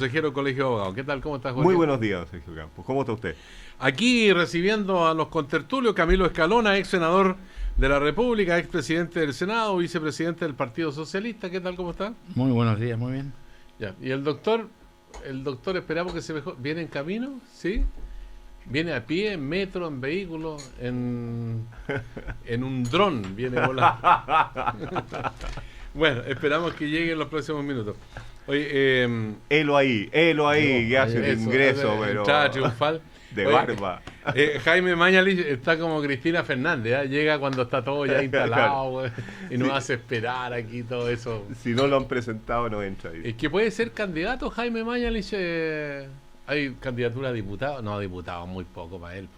Consejero Colegio de Abogados. ¿Qué tal? ¿Cómo estás, Jorge? Muy buenos días, Sergio Campos. ¿Cómo está usted? Aquí recibiendo a los contertulios, Camilo Escalona, ex senador de la República, ex presidente del Senado, vicepresidente del Partido Socialista. ¿Qué tal? ¿Cómo está? Muy buenos días, muy bien. Ya. Y el doctor esperamos que se mejore. ¿Viene en camino? ¿Sí? Viene a pie, en metro, en vehículo, en un dron, viene volando. Bueno, esperamos que llegue en los próximos minutos. Oye, Helo ahí, que hace un ingreso, pero entrada triunfal. de Oye, barba. Jaime Mañalich está como Cristina Fernández, ¿eh? Llega cuando está todo ya instalado, güey, y nos hace esperar aquí todo eso. Si no lo han presentado, no entra ahí. Es que puede ser candidato Jaime Mañalich. Hay candidatura a diputado, no, diputado muy poco para él.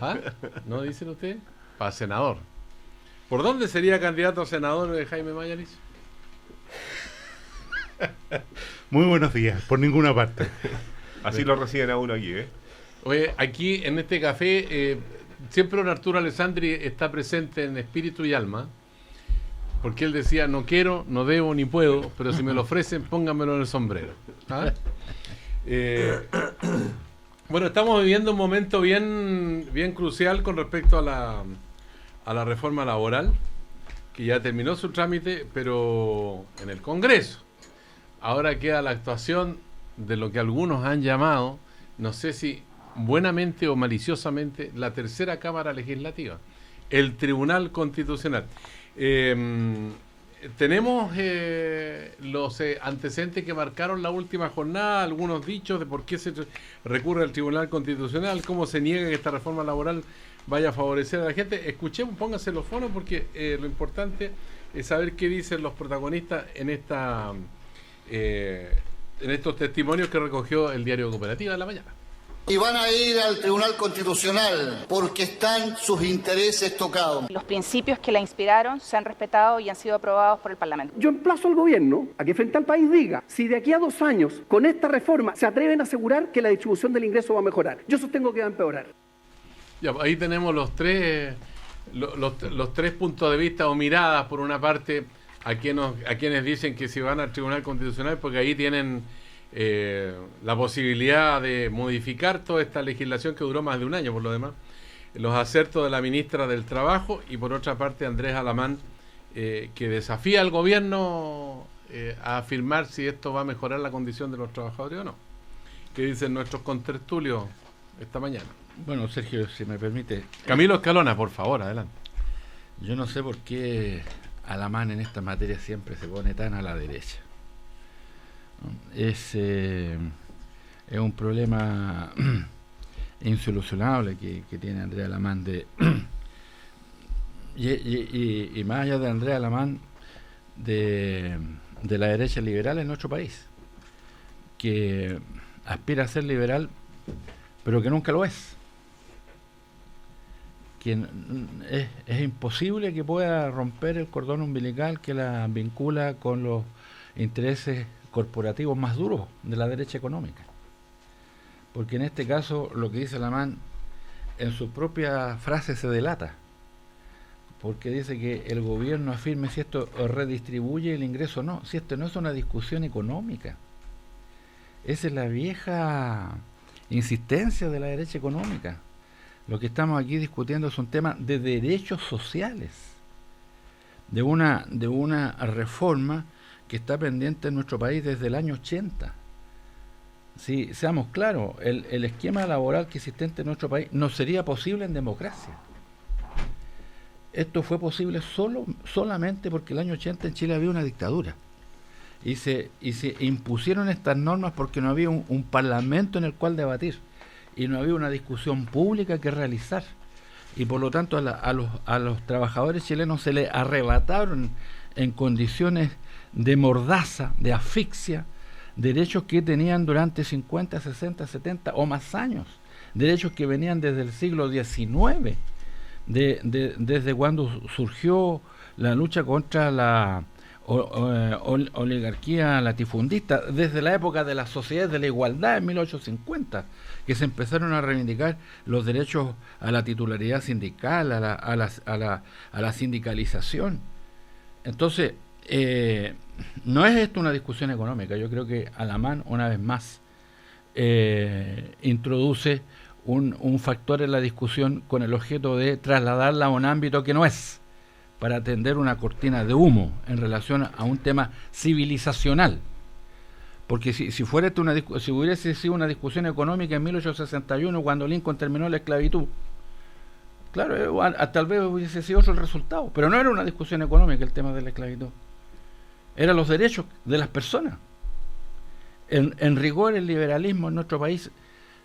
¿Ah? ¿No dicen ustedes? Para senador. ¿Por dónde sería candidato a senador Jaime Mañalich? Muy buenos días, por ninguna parte. Así lo reciben a uno aquí, ¿eh? Oye, aquí en este café, siempre don Arturo Alessandri está presente en espíritu y alma, porque él decía, no quiero, no debo, ni puedo, pero si me lo ofrecen, pónganmelo en el sombrero. ¿Ah? Bueno, estamos viviendo un momento bien crucial con respecto a la reforma laboral, que ya terminó su trámite, pero en el Congreso. Ahora queda la actuación de lo que algunos han llamado, no sé si buenamente o maliciosamente, la tercera Cámara Legislativa, el Tribunal Constitucional. Tenemos los antecedentes que marcaron la última jornada, algunos dichos de por qué se recurre al Tribunal Constitucional, cómo se niega que esta reforma laboral vaya a favorecer a la gente. Escuchemos, pónganse los fonos, porque lo importante es saber qué dicen los protagonistas en estos testimonios que recogió el diario Cooperativa de la mañana. Y van a ir al Tribunal Constitucional porque están sus intereses tocados. Los principios que la inspiraron se han respetado y han sido aprobados por el Parlamento. Yo emplazo al gobierno a que frente al país diga si de aquí a 2 años con esta reforma se atreven a asegurar que la distribución del ingreso va a mejorar. Yo sostengo que va a empeorar. Ya, ahí tenemos los tres puntos de vista o miradas. Por una parte, a quienes dicen que si van al Tribunal Constitucional porque ahí tienen la posibilidad de modificar toda esta legislación que duró más de un año, por lo demás, los acertos de la ministra del Trabajo, y por otra parte Andrés Alamán, que desafía al gobierno a afirmar si esto va a mejorar la condición de los trabajadores o no. ¿Qué dicen nuestros contertulios esta mañana? Bueno, Sergio, si me permite. Camilo Escalona, por favor, adelante. Yo no sé por qué Alamán en esta materia siempre se pone tan a la derecha. Es un problema insolucionable que tiene Andrea Alamán y más allá de Andrea Alamán, de la derecha liberal en nuestro país, que aspira a ser liberal pero que nunca lo es, que es imposible que pueda romper el cordón umbilical que la vincula con los intereses corporativos más duros de la derecha económica, porque en este caso lo que dice Alamán en su propia frase se delata, porque dice que el gobierno afirme si esto redistribuye el ingreso o no. Si esto no es una discusión económica, esa es la vieja insistencia de la derecha económica. Lo que estamos aquí discutiendo es un tema de derechos sociales, de una reforma que está pendiente en nuestro país desde el año 80. Si seamos claros, el esquema laboral que existente en nuestro país no sería posible en democracia. Esto fue posible solamente porque el año 80 en Chile había una dictadura. Y se impusieron estas normas porque no había un parlamento en el cual debatir y no había una discusión pública que realizar. Y por lo tanto a los trabajadores chilenos se les arrebataron en condiciones de mordaza, de asfixia, derechos que tenían durante 50, 60, 70 o más años, derechos que venían desde el siglo XIX, desde cuando surgió la lucha contra la oligarquía latifundista, desde la época de las sociedades de la igualdad en 1850, que se empezaron a reivindicar los derechos a la titularidad sindical, a la sindicalización. Entonces, no es esto una discusión económica. Yo creo que Alamán, una vez más, introduce un factor en la discusión con el objeto de trasladarla a un ámbito que no es, para tender una cortina de humo en relación a un tema civilizacional. Porque si hubiese sido una discusión económica en 1861, cuando Lincoln terminó la esclavitud, claro, tal vez hubiese sido otro el resultado, pero no era una discusión económica el tema de la esclavitud, eran los derechos de las personas. En rigor, el liberalismo en nuestro país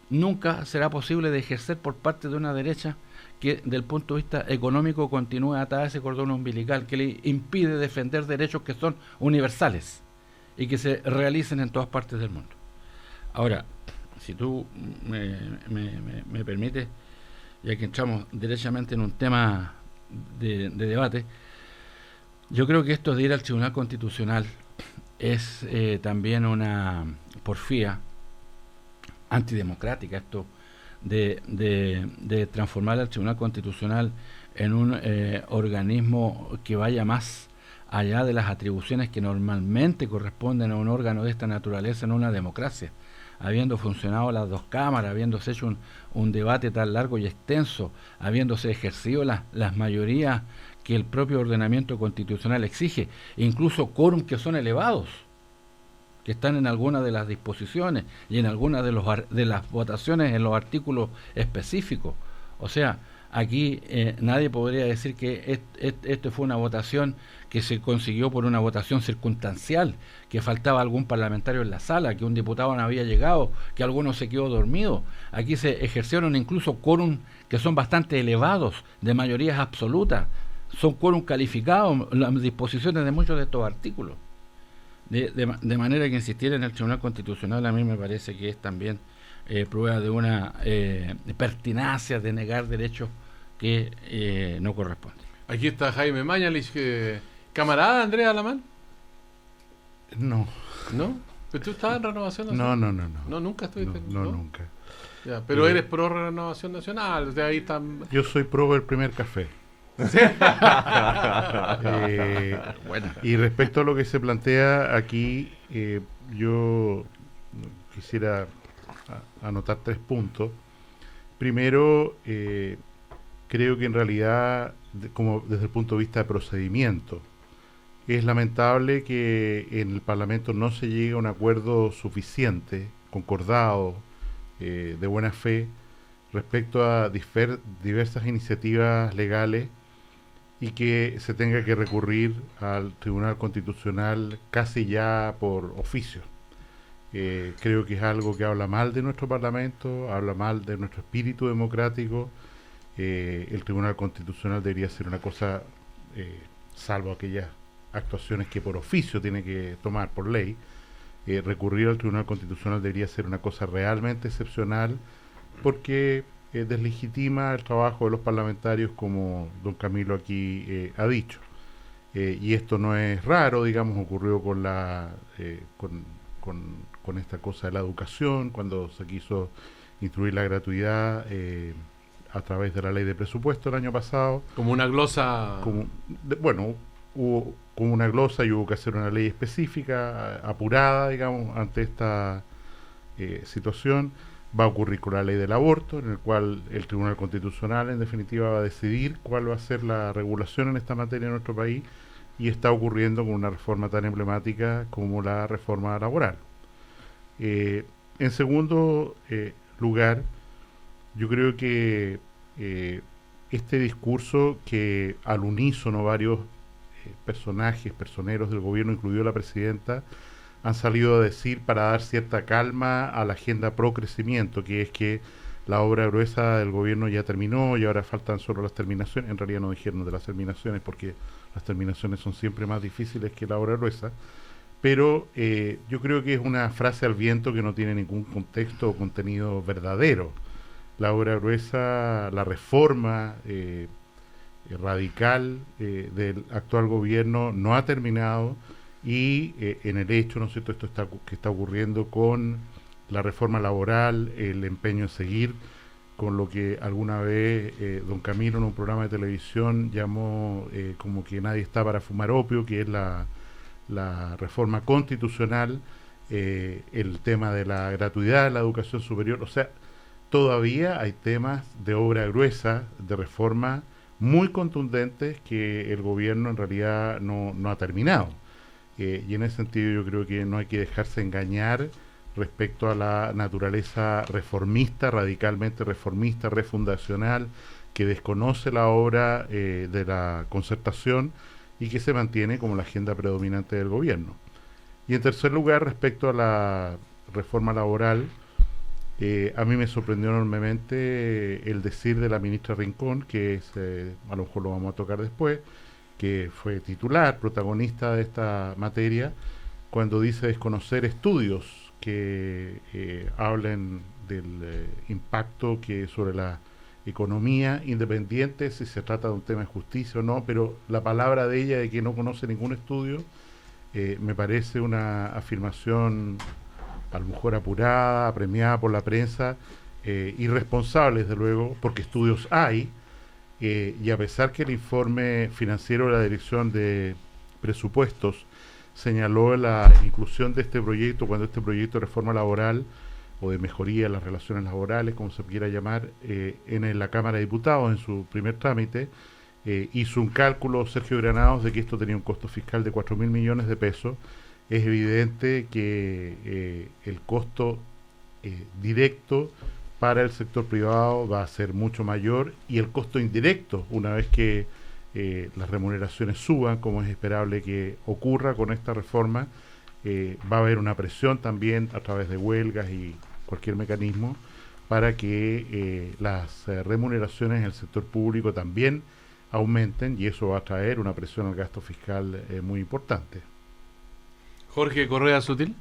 nunca será posible de ejercer por parte de una derecha que, del punto de vista económico, continúe atada a ese cordón umbilical que le impide defender derechos que son universales y que se realicen en todas partes del mundo. Ahora, si tú me permites, ya que entramos derechamente en un tema de debate, yo creo que esto de ir al Tribunal Constitucional es también una porfía antidemocrática, esto de transformar al Tribunal Constitucional en un organismo que vaya más allá de las atribuciones que normalmente corresponden a un órgano de esta naturaleza en una democracia, habiendo funcionado las dos cámaras, habiéndose hecho un debate tan largo y extenso, habiéndose ejercido las mayorías que el propio ordenamiento constitucional exige, incluso quórum que son elevados, que están en algunas de las disposiciones y en algunas de las votaciones en los artículos específicos. O sea, aquí nadie podría decir que esto fue una votación que se consiguió por una votación circunstancial, que faltaba algún parlamentario en la sala, que un diputado no había llegado, que alguno se quedó dormido. Aquí se ejercieron incluso quórum que son bastante elevados, de mayorías absolutas, son quórum calificados, las disposiciones de muchos de estos artículos. De manera que insistir en el Tribunal Constitucional a mí me parece que es también prueba de una pertinacia de negar derechos que no corresponden. Aquí está Jaime Mañalich, camarada Andrea Alamán. No. ¿No? ¿Pero tú estabas en Renovación Nacional? No, nunca estuviste. No, nunca. Ya, pero eres pro Renovación Nacional, o sea, ahí están... Yo soy pro el primer café. ¿Sí? Bueno. Y respecto a lo que se plantea aquí, yo quisiera anotar 3 puntos. Primero, creo que en realidad, como desde el punto de vista de procedimiento, es lamentable que en el Parlamento no se llegue a un acuerdo suficiente, concordado, de buena fe, respecto a diversas iniciativas legales, y que se tenga que recurrir al Tribunal Constitucional casi ya por oficio. Creo que es algo que habla mal de nuestro Parlamento, habla mal de nuestro espíritu democrático. El Tribunal Constitucional debería ser una cosa, salvo aquellas actuaciones que por oficio tiene que tomar por ley, recurrir al Tribunal Constitucional debería ser una cosa realmente excepcional, porque deslegitima el trabajo de los parlamentarios, como don Camilo aquí ha dicho. Y esto no es raro, digamos, ocurrió con con esta cosa de la educación, cuando se quiso instruir la gratuidad a través de la ley de presupuesto el año pasado. Como una glosa... hubo como una glosa y hubo que hacer una ley específica, apurada, digamos, ante esta situación. Va a ocurrir con la ley del aborto, en el cual el Tribunal Constitucional, en definitiva, va a decidir cuál va a ser la regulación en esta materia en nuestro país, y está ocurriendo con una reforma tan emblemática como la reforma laboral. En segundo lugar, yo creo que este discurso que al unísono varios personeros del gobierno, incluido la presidenta, han salido a decir para dar cierta calma a la agenda pro crecimiento, que es que la obra gruesa del gobierno ya terminó y ahora faltan solo las terminaciones. En realidad no dijeron de las terminaciones, porque las terminaciones son siempre más difíciles que la obra gruesa, pero yo creo que es una frase al viento que no tiene ningún contexto o contenido verdadero. La obra gruesa, la reforma radical del actual gobierno no ha terminado, y en el hecho, ¿no es cierto?, esto que está ocurriendo con la reforma laboral, el empeño en seguir con lo que alguna vez don Camilo en un programa de televisión llamó como que nadie está para fumar opio, que es la la reforma constitucional, el tema de la gratuidad de la educación superior. O sea, todavía hay temas de obra gruesa, de reforma muy contundentes que el gobierno en realidad no ha terminado. Y en ese sentido yo creo que no hay que dejarse engañar respecto a la naturaleza reformista, radicalmente reformista, refundacional, que desconoce la obra de la concertación y que se mantiene como la agenda predominante del gobierno. Y en tercer lugar, respecto a la reforma laboral, a mí me sorprendió enormemente el decir de la ministra Rincón, que es, a lo mejor lo vamos a tocar después, que fue titular, protagonista de esta materia, cuando dice desconocer estudios que hablen del impacto que sobre la economía independiente, si se trata de un tema de justicia o no, pero la palabra de ella de que no conoce ningún estudio, me parece una afirmación a lo mejor apurada, apremiada por la prensa, irresponsable desde luego, porque estudios hay, y a pesar que el informe financiero de la Dirección de Presupuestos señaló la inclusión de este proyecto, cuando este proyecto de reforma laboral o de mejoría de las relaciones laborales, como se quiera llamar, en la Cámara de Diputados, en su primer trámite, hizo un cálculo, Sergio Granados, de que esto tenía un costo fiscal de 4.000 millones de pesos. Es evidente que el costo directo para el sector privado va a ser mucho mayor, y el costo indirecto, una vez que las remuneraciones suban, como es esperable que ocurra con esta reforma, va a haber una presión también a través de huelgas y cualquier mecanismo para que las remuneraciones en el sector público también aumenten, y eso va a traer una presión al gasto fiscal muy importante. Jorge Correa Sutil.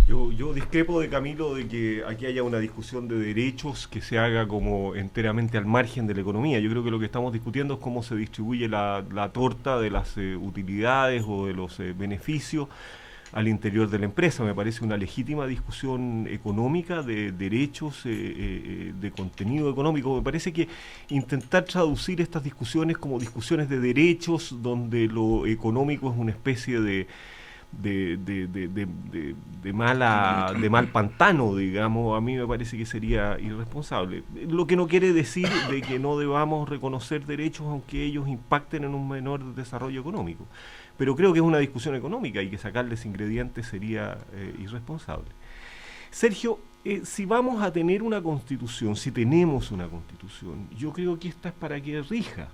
Yo discrepo de Camilo de que aquí haya una discusión de derechos que se haga como enteramente al margen de la economía. Yo creo que lo que estamos discutiendo es cómo se distribuye la torta de las utilidades o de los beneficios al interior de la empresa. Me parece una legítima discusión económica de derechos, de contenido económico. Me parece que intentar traducir estas discusiones como discusiones de derechos, donde lo económico es una especie de mal pantano, digamos, a mí me parece que sería irresponsable. Lo que no quiere decir de que no debamos reconocer derechos aunque ellos impacten en un menor desarrollo económico, pero creo que es una discusión económica y que sacarles ingredientes sería irresponsable. Sergio, si vamos a tener una constitución, si tenemos una constitución, yo creo que esta es para que rija.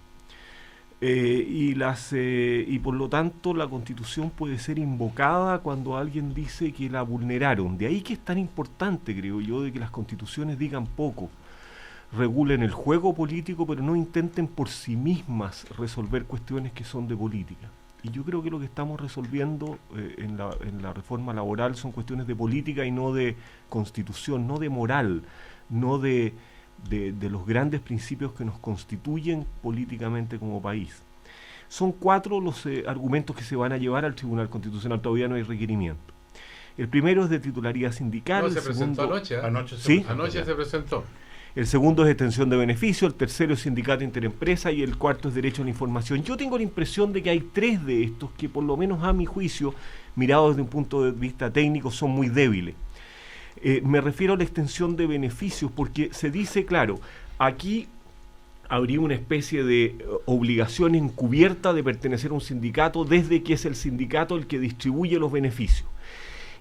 Y por lo tanto la Constitución puede ser invocada cuando alguien dice que la vulneraron. De ahí que es tan importante, creo yo, de que las constituciones digan poco, regulen el juego político, pero no intenten por sí mismas resolver cuestiones que son de política. Y yo creo que lo que estamos resolviendo en la reforma laboral son cuestiones de política y no de constitución, no de moral, no de los grandes principios que nos constituyen políticamente como país. Son 4 los argumentos que se van a llevar al Tribunal Constitucional, todavía no hay requerimiento. El primero es de titularidad sindical. No, se presentó anoche. Anoche se presentó. El segundo es extensión de beneficio, el tercero es sindicato interempresa y el cuarto es derecho a la información. Yo tengo la impresión de que hay 3 de estos que, por lo menos a mi juicio, mirados desde un punto de vista técnico, son muy débiles. Me refiero a la extensión de beneficios porque se dice, claro, aquí habría una especie de obligación encubierta de pertenecer a un sindicato desde que es el sindicato el que distribuye los beneficios.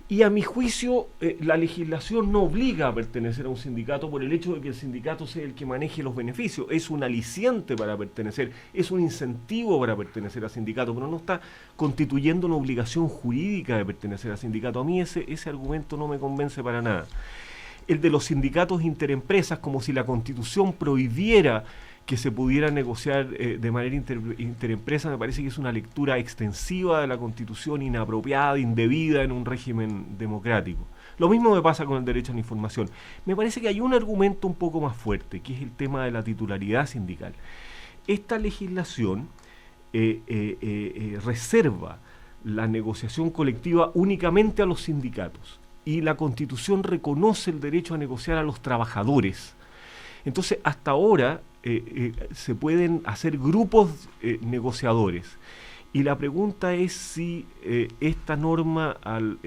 Y a mi juicio, la legislación no obliga a pertenecer a un sindicato por el hecho de que el sindicato sea el que maneje los beneficios. Es un aliciente para pertenecer, es un incentivo para pertenecer al sindicato, pero no está constituyendo una obligación jurídica de pertenecer al sindicato. A mí ese argumento no me convence para nada. El de los sindicatos interempresas, como si la Constitución prohibiera que se pudiera negociar de manera interempresa, me parece que es una lectura extensiva de la Constitución, inapropiada, indebida en un régimen democrático. Lo mismo me pasa con el derecho a la información. Me parece que hay un argumento un poco más fuerte, que es el tema de la titularidad sindical. Esta legislación reserva la negociación colectiva únicamente a los sindicatos, y la Constitución reconoce el derecho a negociar a los trabajadores. Entonces, hasta ahora se pueden hacer grupos negociadores, Y la pregunta es si esta norma, al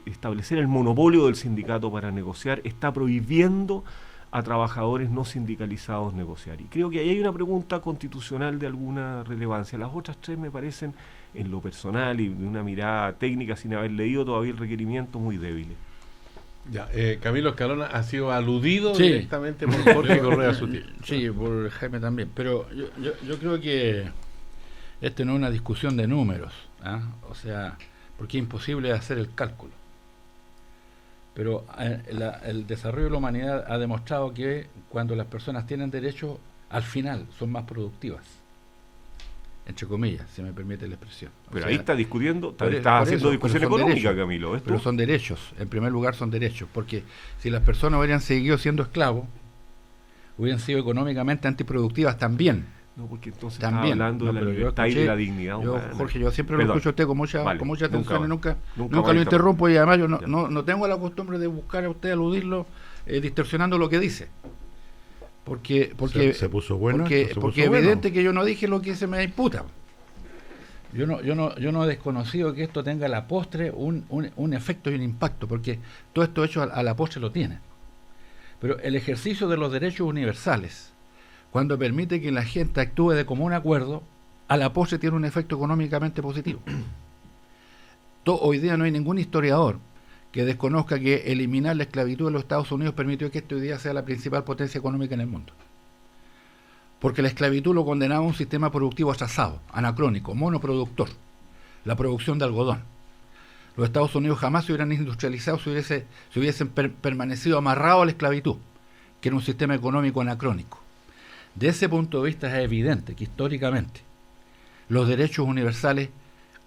establecer el monopolio del sindicato para negociar, está prohibiendo a trabajadores no sindicalizados negociar. Y creo que ahí hay una pregunta constitucional de alguna relevancia. Las otras tres me parecen, en lo personal y de una mirada técnica, sin haber leído todavía el requerimiento, muy débiles. Ya, Camilo Escalona ha sido aludido Sí. directamente por Jorge Correa Sutil. Sí, por Jaime también. Pero yo creo que no es una discusión de números, ¿ah? O sea, porque es imposible hacer el cálculo. Pero el desarrollo de la humanidad ha demostrado que cuando las personas tienen derechos, al final son más productivas. Entre comillas, si me permite la expresión. Pero ahí está discutiendo, está por haciendo eso, discusión pero son económica, derechos. Camilo. Pero son derechos, en primer lugar son derechos, porque si las personas hubieran seguido siendo esclavos, hubieran sido económicamente antiproductivas también. No, porque entonces También, está hablando de la pero yo libertad y escuché- de la dignidad humana. Jorge, yo siempre Perdón. lo escucho a usted con mucha atención y nunca lo interrumpo, y además yo no tengo la costumbre de buscar a usted aludirlo distorsionando lo que dice. Porque se puso bueno. porque Se puso porque es bueno. evidente que yo no dije lo que se me imputa. Yo no he desconocido que esto tenga a la postre un efecto y un impacto, porque todo esto hecho a la postre lo tiene. Pero el ejercicio de los derechos universales, cuando permite que la gente actúe de común acuerdo, a la postre tiene un efecto económicamente positivo. Hoy día no hay ningún historiador que desconozca que eliminar la esclavitud de los Estados Unidos permitió que este hoy día sea la principal potencia económica en el mundo. Porque la esclavitud lo condenaba a un sistema productivo atrasado, anacrónico, monoproductor, la producción de algodón. Los Estados Unidos jamás se hubieran industrializado si hubiesen permanecido amarrados a la esclavitud, que era un sistema económico anacrónico. De ese punto de vista es evidente que históricamente los derechos universales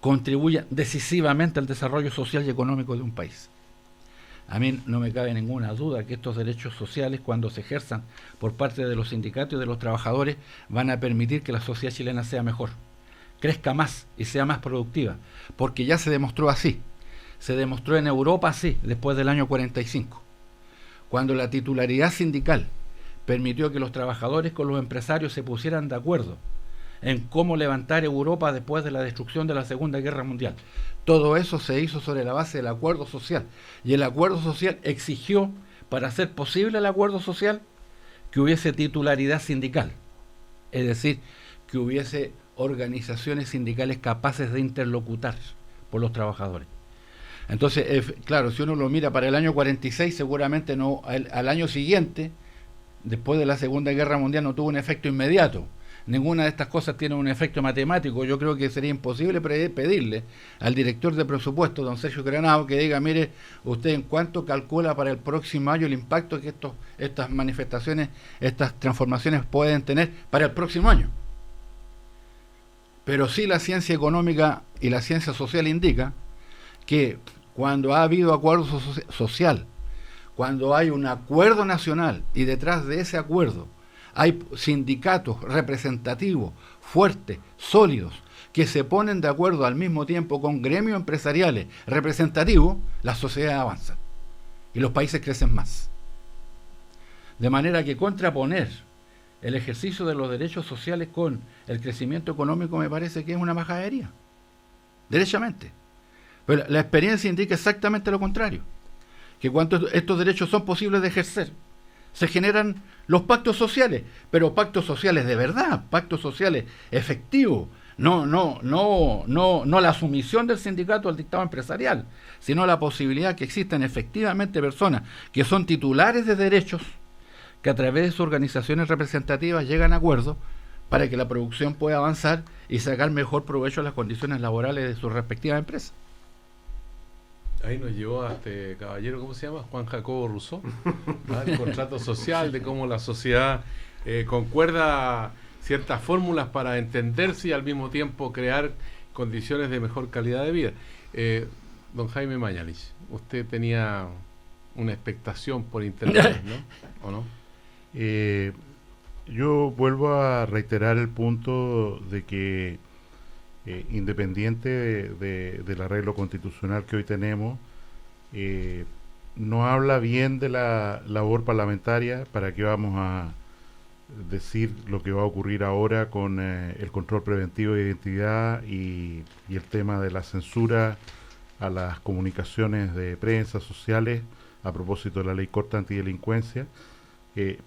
contribuyen decisivamente al desarrollo social y económico de un país. A mí no me cabe ninguna duda que estos derechos sociales, cuando se ejerzan por parte de los sindicatos y de los trabajadores, van a permitir que la sociedad chilena sea mejor, crezca más y sea más productiva, porque ya se demostró así. Se demostró en Europa así, después del año 45, cuando la titularidad sindical permitió que los trabajadores con los empresarios se pusieran de acuerdo en cómo levantar Europa después de la destrucción de la Segunda Guerra Mundial. Todo eso se hizo sobre la base del acuerdo social, y el acuerdo social exigió, para hacer posible el acuerdo social, que hubiese titularidad sindical, es decir, que hubiese organizaciones sindicales capaces de interlocutar por los trabajadores. Entonces, claro, si uno lo mira para el año 46, seguramente no, al año siguiente, después de la Segunda Guerra Mundial, no tuvo un efecto inmediato. Ninguna de estas cosas tiene un efecto matemático. Yo creo que sería imposible pedirle al director de presupuesto, don Sergio Granado, que diga, mire, usted en cuánto calcula para el próximo año el impacto que estas manifestaciones, estas transformaciones pueden tener para el próximo año. Pero sí la ciencia económica y la ciencia social indica que cuando ha habido acuerdo social, cuando hay un acuerdo nacional y detrás de ese acuerdo hay sindicatos representativos, fuertes, sólidos, que se ponen de acuerdo al mismo tiempo con gremios empresariales representativos, las sociedades avanzan y los países crecen más. De manera que contraponer el ejercicio de los derechos sociales con el crecimiento económico me parece que es una majadería, derechamente. Pero la experiencia indica exactamente lo contrario, que cuando estos derechos son posibles de ejercer, se generan los pactos sociales, pero pactos sociales de verdad, pactos sociales efectivos, no la sumisión del sindicato al dictado empresarial, sino la posibilidad que existan efectivamente personas que son titulares de derechos, que a través de sus organizaciones representativas llegan a acuerdos para que la producción pueda avanzar y sacar mejor provecho a las condiciones laborales de sus respectivas empresas. Ahí nos llevó a este caballero, ¿cómo se llama? Juan Jacobo Rousseau, el contrato social, de cómo la sociedad concuerda ciertas fórmulas para entenderse y al mismo tiempo crear condiciones de mejor calidad de vida. Don Jaime Mañalich, usted tenía una expectación por internet, ¿no? ¿O no? Yo vuelvo a reiterar el punto de que independiente del arreglo constitucional que hoy tenemos, no habla bien de la labor parlamentaria. ¿Para qué vamos decir lo que va a ocurrir ahora con el control preventivo de identidad y el tema de la censura a las comunicaciones de prensa sociales a propósito de la ley corta antidelincuencia,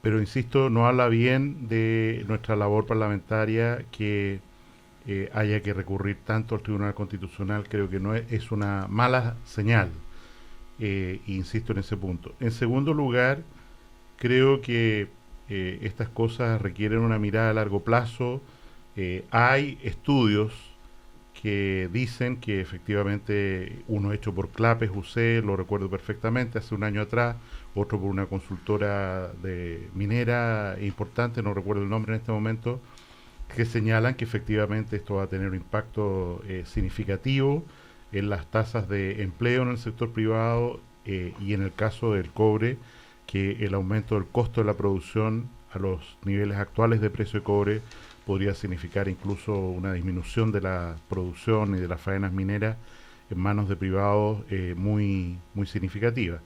pero insisto, no habla bien de nuestra labor parlamentaria que haya que recurrir tanto al Tribunal Constitucional. Creo que no es una mala señal, insisto en ese punto. En segundo lugar, creo que estas cosas requieren una mirada a largo plazo. Hay estudios que dicen que efectivamente, uno hecho por Clapes UC, lo recuerdo perfectamente, hace un año atrás, otro por una consultora de minera importante, no recuerdo el nombre en este momento, que señalan que efectivamente esto va a tener un impacto significativo en las tasas de empleo en el sector privado y en el caso del cobre, que el aumento del costo de la producción a los niveles actuales de precio de cobre podría significar incluso una disminución de la producción y de las faenas mineras en manos de privados muy significativa.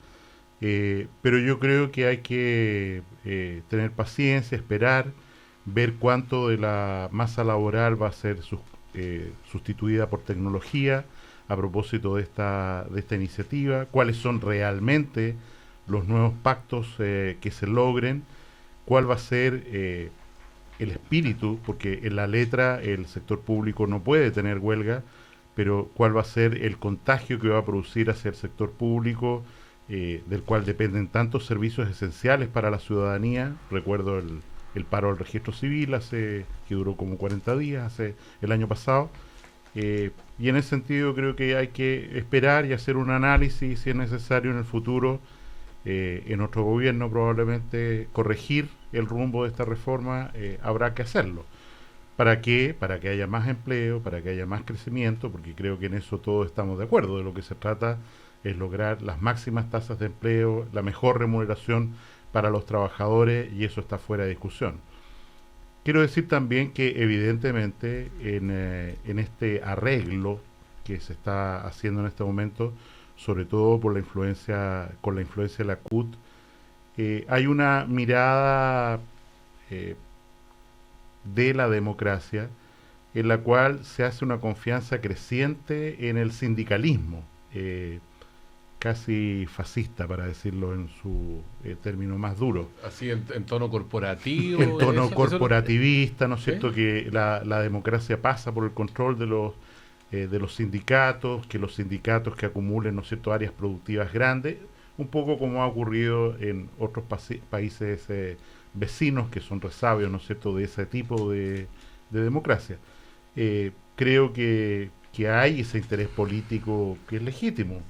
Pero yo creo que hay que tener paciencia, esperar, ver cuánto de la masa laboral va a ser sustituida por tecnología a propósito de esta iniciativa, cuáles son realmente los nuevos pactos que se logren, cuál va a ser el espíritu, porque en la letra el sector público no puede tener huelga, pero cuál va a ser el contagio que va a producir hacia el sector público, del cual dependen tantos servicios esenciales para la ciudadanía. Recuerdo el paro del registro civil que duró como 40 días, el año pasado, y en ese sentido creo que hay que esperar y hacer un análisis, si es necesario en el futuro, en otro gobierno probablemente corregir el rumbo de esta reforma, habrá que hacerlo. ¿Para qué? Para que haya más empleo, para que haya más crecimiento, porque creo que en eso todos estamos de acuerdo. De lo que se trata es lograr las máximas tasas de empleo, la mejor remuneración para los trabajadores, y eso está fuera de discusión. Quiero decir también que evidentemente en este arreglo que se está haciendo en este momento, sobre todo con la influencia de la CUT, hay una mirada de la democracia en la cual se hace una confianza creciente en el sindicalismo, casi fascista, para decirlo en su término más duro. Así en tono corporativo. En tono corporativista, ¿no es cierto? Que la democracia pasa por el control de los sindicatos, que los sindicatos que acumulen, ¿no es cierto?, áreas productivas grandes, un poco como ha ocurrido en otros países vecinos que son resabios, ¿no es cierto?, de ese tipo de democracia. Creo que hay ese interés político que es legítimo,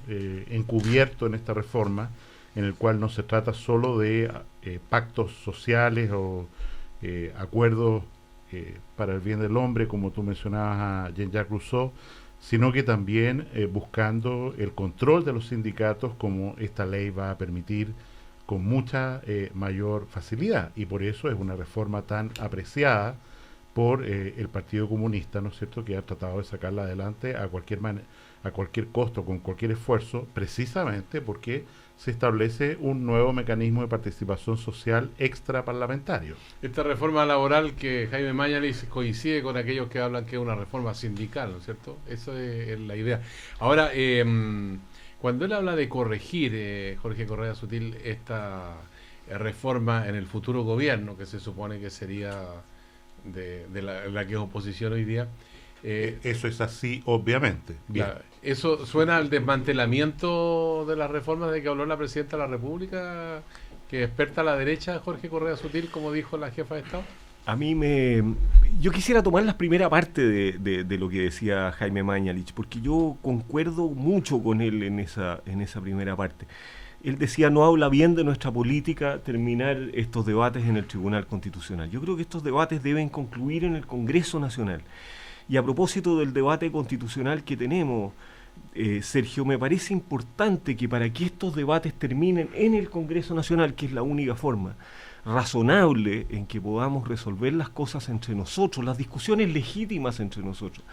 encubierto en esta reforma, en el cual no se trata solo de pactos sociales o acuerdos para el bien del hombre, como tú mencionabas a Jean-Jacques Rousseau, sino que también buscando el control de los sindicatos, como esta ley va a permitir con mucha mayor facilidad, y por eso es una reforma tan apreciada por el Partido Comunista, ¿no es cierto?, que ha tratado de sacarla adelante a cualquier costo, con cualquier esfuerzo, precisamente porque se establece un nuevo mecanismo de participación social extraparlamentario. Esta reforma laboral que Jaime Mañalich coincide con aquellos que hablan que es una reforma sindical, ¿no es cierto? Eso es la idea. Ahora, cuando él habla de corregir, Jorge Correa Sutil, esta reforma en el futuro gobierno, que se supone que sería de la que es oposición hoy día, eso es así, obviamente. Bien. Claro, eso suena al desmantelamiento de las reformas de que habló la Presidenta de la República, que desperta a la derecha, Jorge Correa Sutil, como dijo la jefa de Estado. Yo quisiera tomar la primera parte de lo que decía Jaime Mañalich, porque yo concuerdo mucho con él en esa primera parte. Él decía, no habla bien de nuestra política terminar estos debates en el Tribunal Constitucional. Yo creo que estos debates deben concluir en el Congreso Nacional. Y a propósito del debate constitucional que tenemos, Sergio, me parece importante que para que estos debates terminen en el Congreso Nacional, que es la única forma razonable en que podamos resolver las cosas entre nosotros, las discusiones legítimas entre nosotros,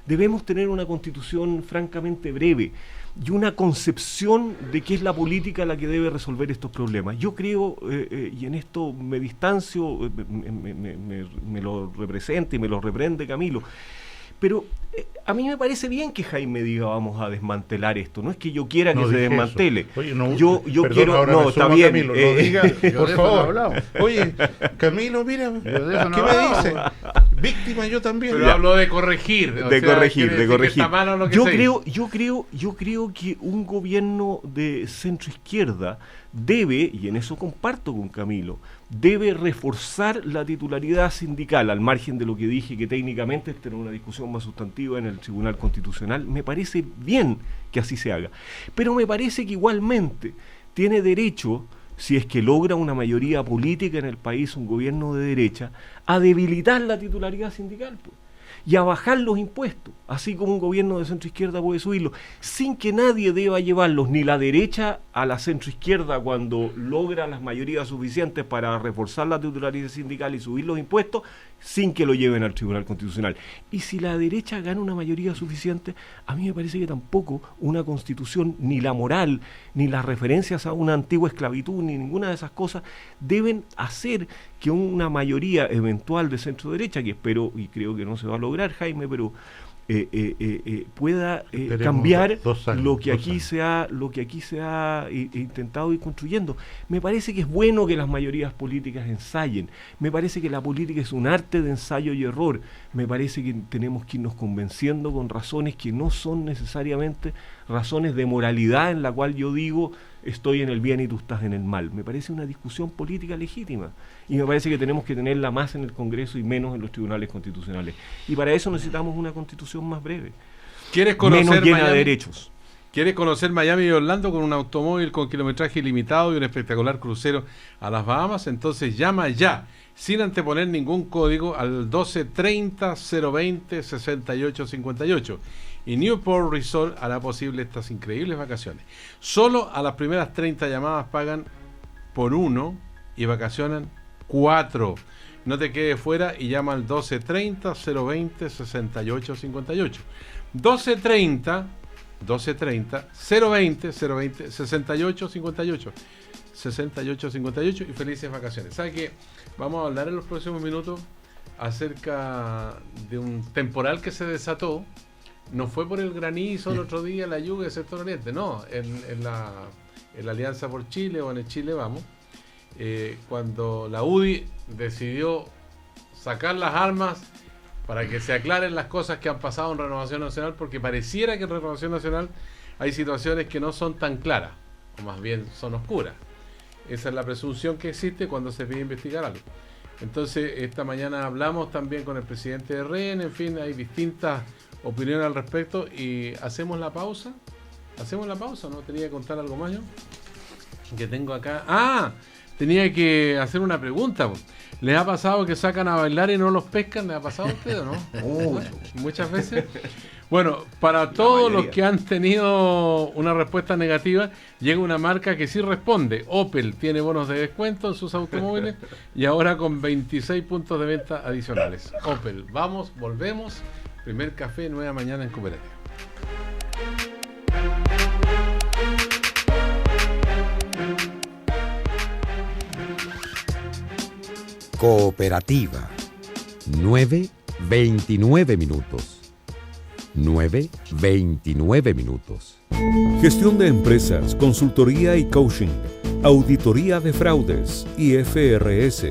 debemos tener una constitución francamente breve y una concepción de qué es la política la que debe resolver estos problemas. Yo creo, y en esto me distancio, me lo representa y me lo reprende Camilo, pero a mí me parece bien que Jaime diga vamos a desmantelar esto. No es que yo quiera que se desmantele. Oye, yo perdón, quiero... No, está bien. Camilo, no diga, por favor. Oye, Camilo, mira, ¿qué me dice? Víctima yo también. Pero hablo de corregir. De corregir. Yo creo que un gobierno de centro izquierda debe, y en eso comparto con Camilo, debe reforzar la titularidad sindical, al margen de lo que dije, que técnicamente es tener una discusión más sustantiva en el Tribunal Constitucional. Me parece bien que así se haga, pero me parece que igualmente tiene derecho, si es que logra una mayoría política en el país, un gobierno de derecha, a debilitar la titularidad sindical, pues, y a bajar los impuestos, así como un gobierno de centro izquierda puede subirlos, sin que nadie deba llevarlos, ni la derecha a la centro izquierda cuando logra las mayorías suficientes para reforzar la titularidad sindical y subir los impuestos, sin que lo lleven al Tribunal Constitucional. Y si la derecha gana una mayoría suficiente, a mí me parece que tampoco una constitución, ni la moral, ni las referencias a una antigua esclavitud, ni ninguna de esas cosas, deben hacer que una mayoría eventual de centro derecha, que espero y creo que no se va a lograr, Jaime, pero pueda cambiar lo que aquí se ha intentado ir construyendo. Me parece que es bueno que las mayorías políticas ensayen. Me parece que la política es un arte de ensayo y error. Me parece que tenemos que irnos convenciendo con razones que no son necesariamente razones de moralidad en la cual yo digo estoy en el bien y tú estás en el mal. Me parece una discusión política legítima y me parece que tenemos que tenerla más en el Congreso y menos en los tribunales constitucionales. Y para eso necesitamos una constitución más breve, menos llena de derechos. ¿Quieres conocer Miami y Orlando con un automóvil con kilometraje ilimitado y un espectacular crucero a las Bahamas? Entonces llama ya, sin anteponer ningún código, al 1230-020-6858. Y Newport Resort hará posible estas increíbles vacaciones. Solo a las primeras 30 llamadas pagan por 1 y vacacionan 4. No te quedes fuera y llama al 1230-020-6858. 1230-020-6858. 6858 y felices vacaciones. ¿Sabes qué? Vamos a hablar en los próximos minutos acerca de un temporal que se desató. No fue por el granizo el otro día, la lluvia del sector oriente, no, en la Alianza por Chile o en el Chile Vamos, cuando la UDI decidió sacar las armas para que se aclaren las cosas que han pasado en Renovación Nacional, porque pareciera que en Renovación Nacional hay situaciones que no son tan claras, o más bien son oscuras. Esa es la presunción que existe cuando se pide investigar algo. Entonces, esta mañana hablamos también con el presidente de REN, en fin, hay distintas opiniones al respecto y hacemos la pausa. ¿No? Tenía que contar algo más yo. Que tengo acá. Tenía que hacer una pregunta. ¿Les ha pasado que sacan a bailar y no los pescan? ¿Les ha pasado a ustedes o no? Muchas veces. Bueno, para todos los que han tenido una respuesta negativa, llega una marca que sí responde. Opel tiene bonos de descuento en sus automóviles y ahora con 26 puntos de venta adicionales. Opel, vamos, volvemos. Primer café, nueva mañana en Cooperativa. Cooperativa. 9:29 minutos. 9:29 minutos. Gestión de empresas, consultoría y coaching, auditoría de fraudes, IFRS,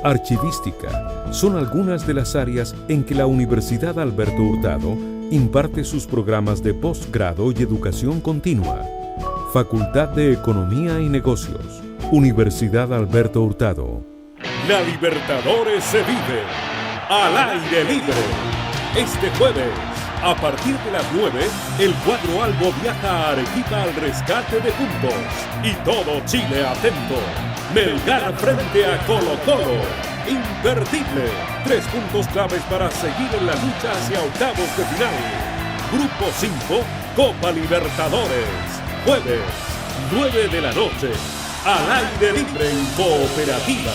archivística, son algunas de las áreas en que la Universidad Alberto Hurtado imparte sus programas de posgrado y educación continua. Facultad de Economía y Negocios, Universidad Alberto Hurtado. La Libertadores se vive al aire libre. Este jueves, a partir de las 9, el cuadro albo viaja a Arequipa al rescate de puntos. Y todo Chile atento. Melgar frente a Colo-Colo. Imperdible. 3 puntos claves para seguir en la lucha hacia octavos de final. Grupo 5, Copa Libertadores. Jueves, 9 de la noche, al aire libre en Cooperativa.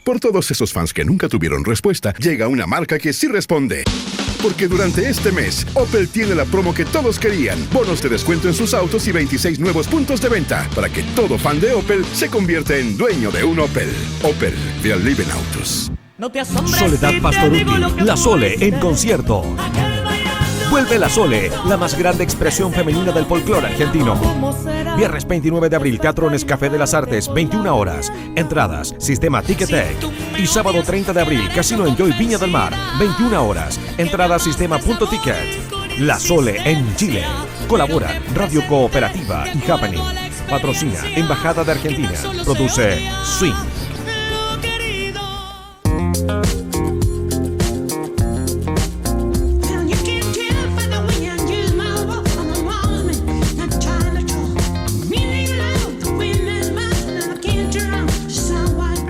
Por todos esos fans que nunca tuvieron respuesta, llega una marca que sí responde. Porque durante este mes, Opel tiene la promo que todos querían. Bonos de descuento en sus autos y 26 nuevos puntos de venta. Para que todo fan de Opel se convierta en dueño de un Opel. Opel, we are living autos. Soledad Pastorutti, La Sole en concierto. Vuelve La Sole, la más grande expresión femenina del folclore argentino. Viernes 29 de abril, Teatro Nescafé de las Artes, 21 horas. Entradas, sistema Ticketek. Y sábado 30 de abril, Casino Enjoy Viña del Mar, 21 horas. Entradas, sistema Punto Ticket. La Sole en Chile. Colaboran Radio Cooperativa y Happening. Patrocina Embajada de Argentina. Produce Swing.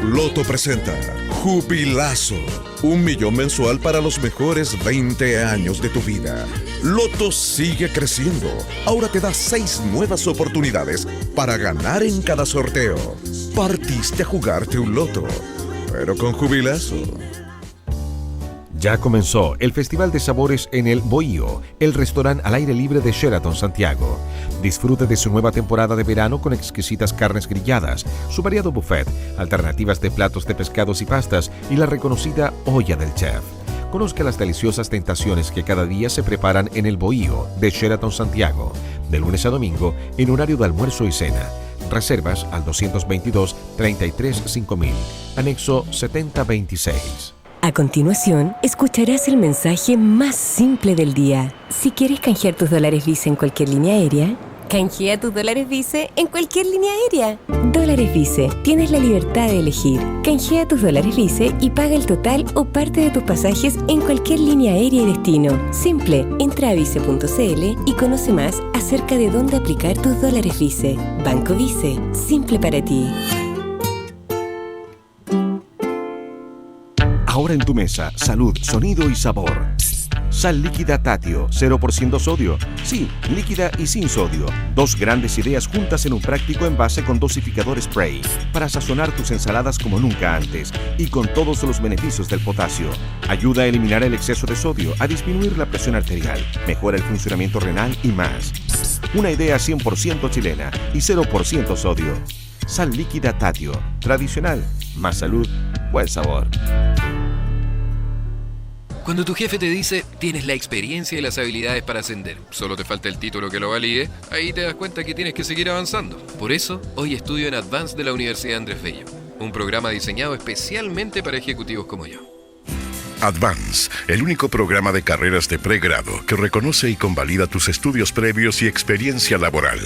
Loto presenta Jubilazo, 1 millón mensual para los mejores 20 años de tu vida. Loto sigue creciendo. Ahora te da 6 nuevas oportunidades para ganar en cada sorteo. Partiste a jugarte un loto, pero con Jubilazo. Ya comenzó el Festival de Sabores en el Bohío, el restaurante al aire libre de Sheraton Santiago. Disfrute de su nueva temporada de verano con exquisitas carnes grilladas, su variado buffet, alternativas de platos de pescados y pastas y la reconocida olla del chef. Conozca las deliciosas tentaciones que cada día se preparan en el Bohío de Sheraton Santiago, de lunes a domingo en horario de almuerzo y cena. Reservas al 222-33-5000, anexo 7026. A continuación, escucharás el mensaje más simple del día. Si quieres canjear tus dólares Visa en cualquier línea aérea, canjea tus dólares Visa en cualquier línea aérea. Dólares Visa, tienes la libertad de elegir. Canjea tus dólares Visa y paga el total o parte de tus pasajes en cualquier línea aérea y destino. Simple, entra a vice.cl y conoce más acerca de dónde aplicar tus dólares Visa. Banco Vice, simple para ti. Ahora en tu mesa, salud, sonido y sabor. Sal líquida Tatio, 0% sodio. Sí, líquida y sin sodio. 2 grandes ideas juntas en un práctico envase con dosificador spray. Para sazonar tus ensaladas como nunca antes. Y con todos los beneficios del potasio. Ayuda a eliminar el exceso de sodio, a disminuir la presión arterial. Mejora el funcionamiento renal y más. Una idea 100% chilena y 0% sodio. Sal líquida Tatio. Tradicional. Más salud, buen sabor. Cuando tu jefe te dice, tienes la experiencia y las habilidades para ascender, solo te falta el título que lo valide, ahí te das cuenta que tienes que seguir avanzando. Por eso, hoy estudio en Advance de la Universidad Andrés Bello, un programa diseñado especialmente para ejecutivos como yo. Advance, el único programa de carreras de pregrado que reconoce y convalida tus estudios previos y experiencia laboral.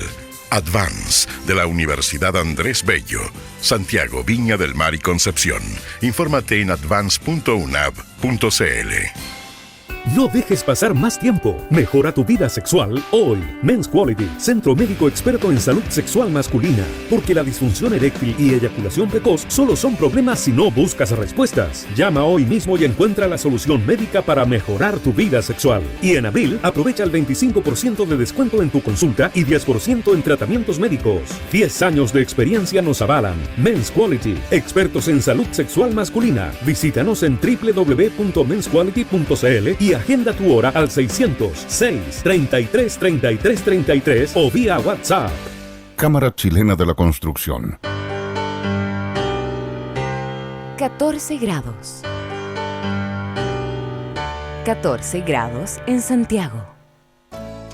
Advance, de la Universidad Andrés Bello, Santiago, Viña del Mar y Concepción. Infórmate en advance.unab.cl. No dejes pasar más tiempo. Mejora tu vida sexual hoy. Men's Quality, centro médico experto en salud sexual masculina. Porque la disfunción eréctil y eyaculación precoz solo son problemas si no buscas respuestas. Llama hoy mismo y encuentra la solución médica para mejorar tu vida sexual. Y en abril, aprovecha el 25% de descuento en tu consulta y 10% en tratamientos médicos. 10 años de experiencia nos avalan. Men's Quality, expertos en salud sexual masculina. Visítanos en www.mensquality.cl y agenda tu hora al 600-633-3333 o vía WhatsApp. Cámara Chilena de la Construcción. 14 grados. 14 grados en Santiago.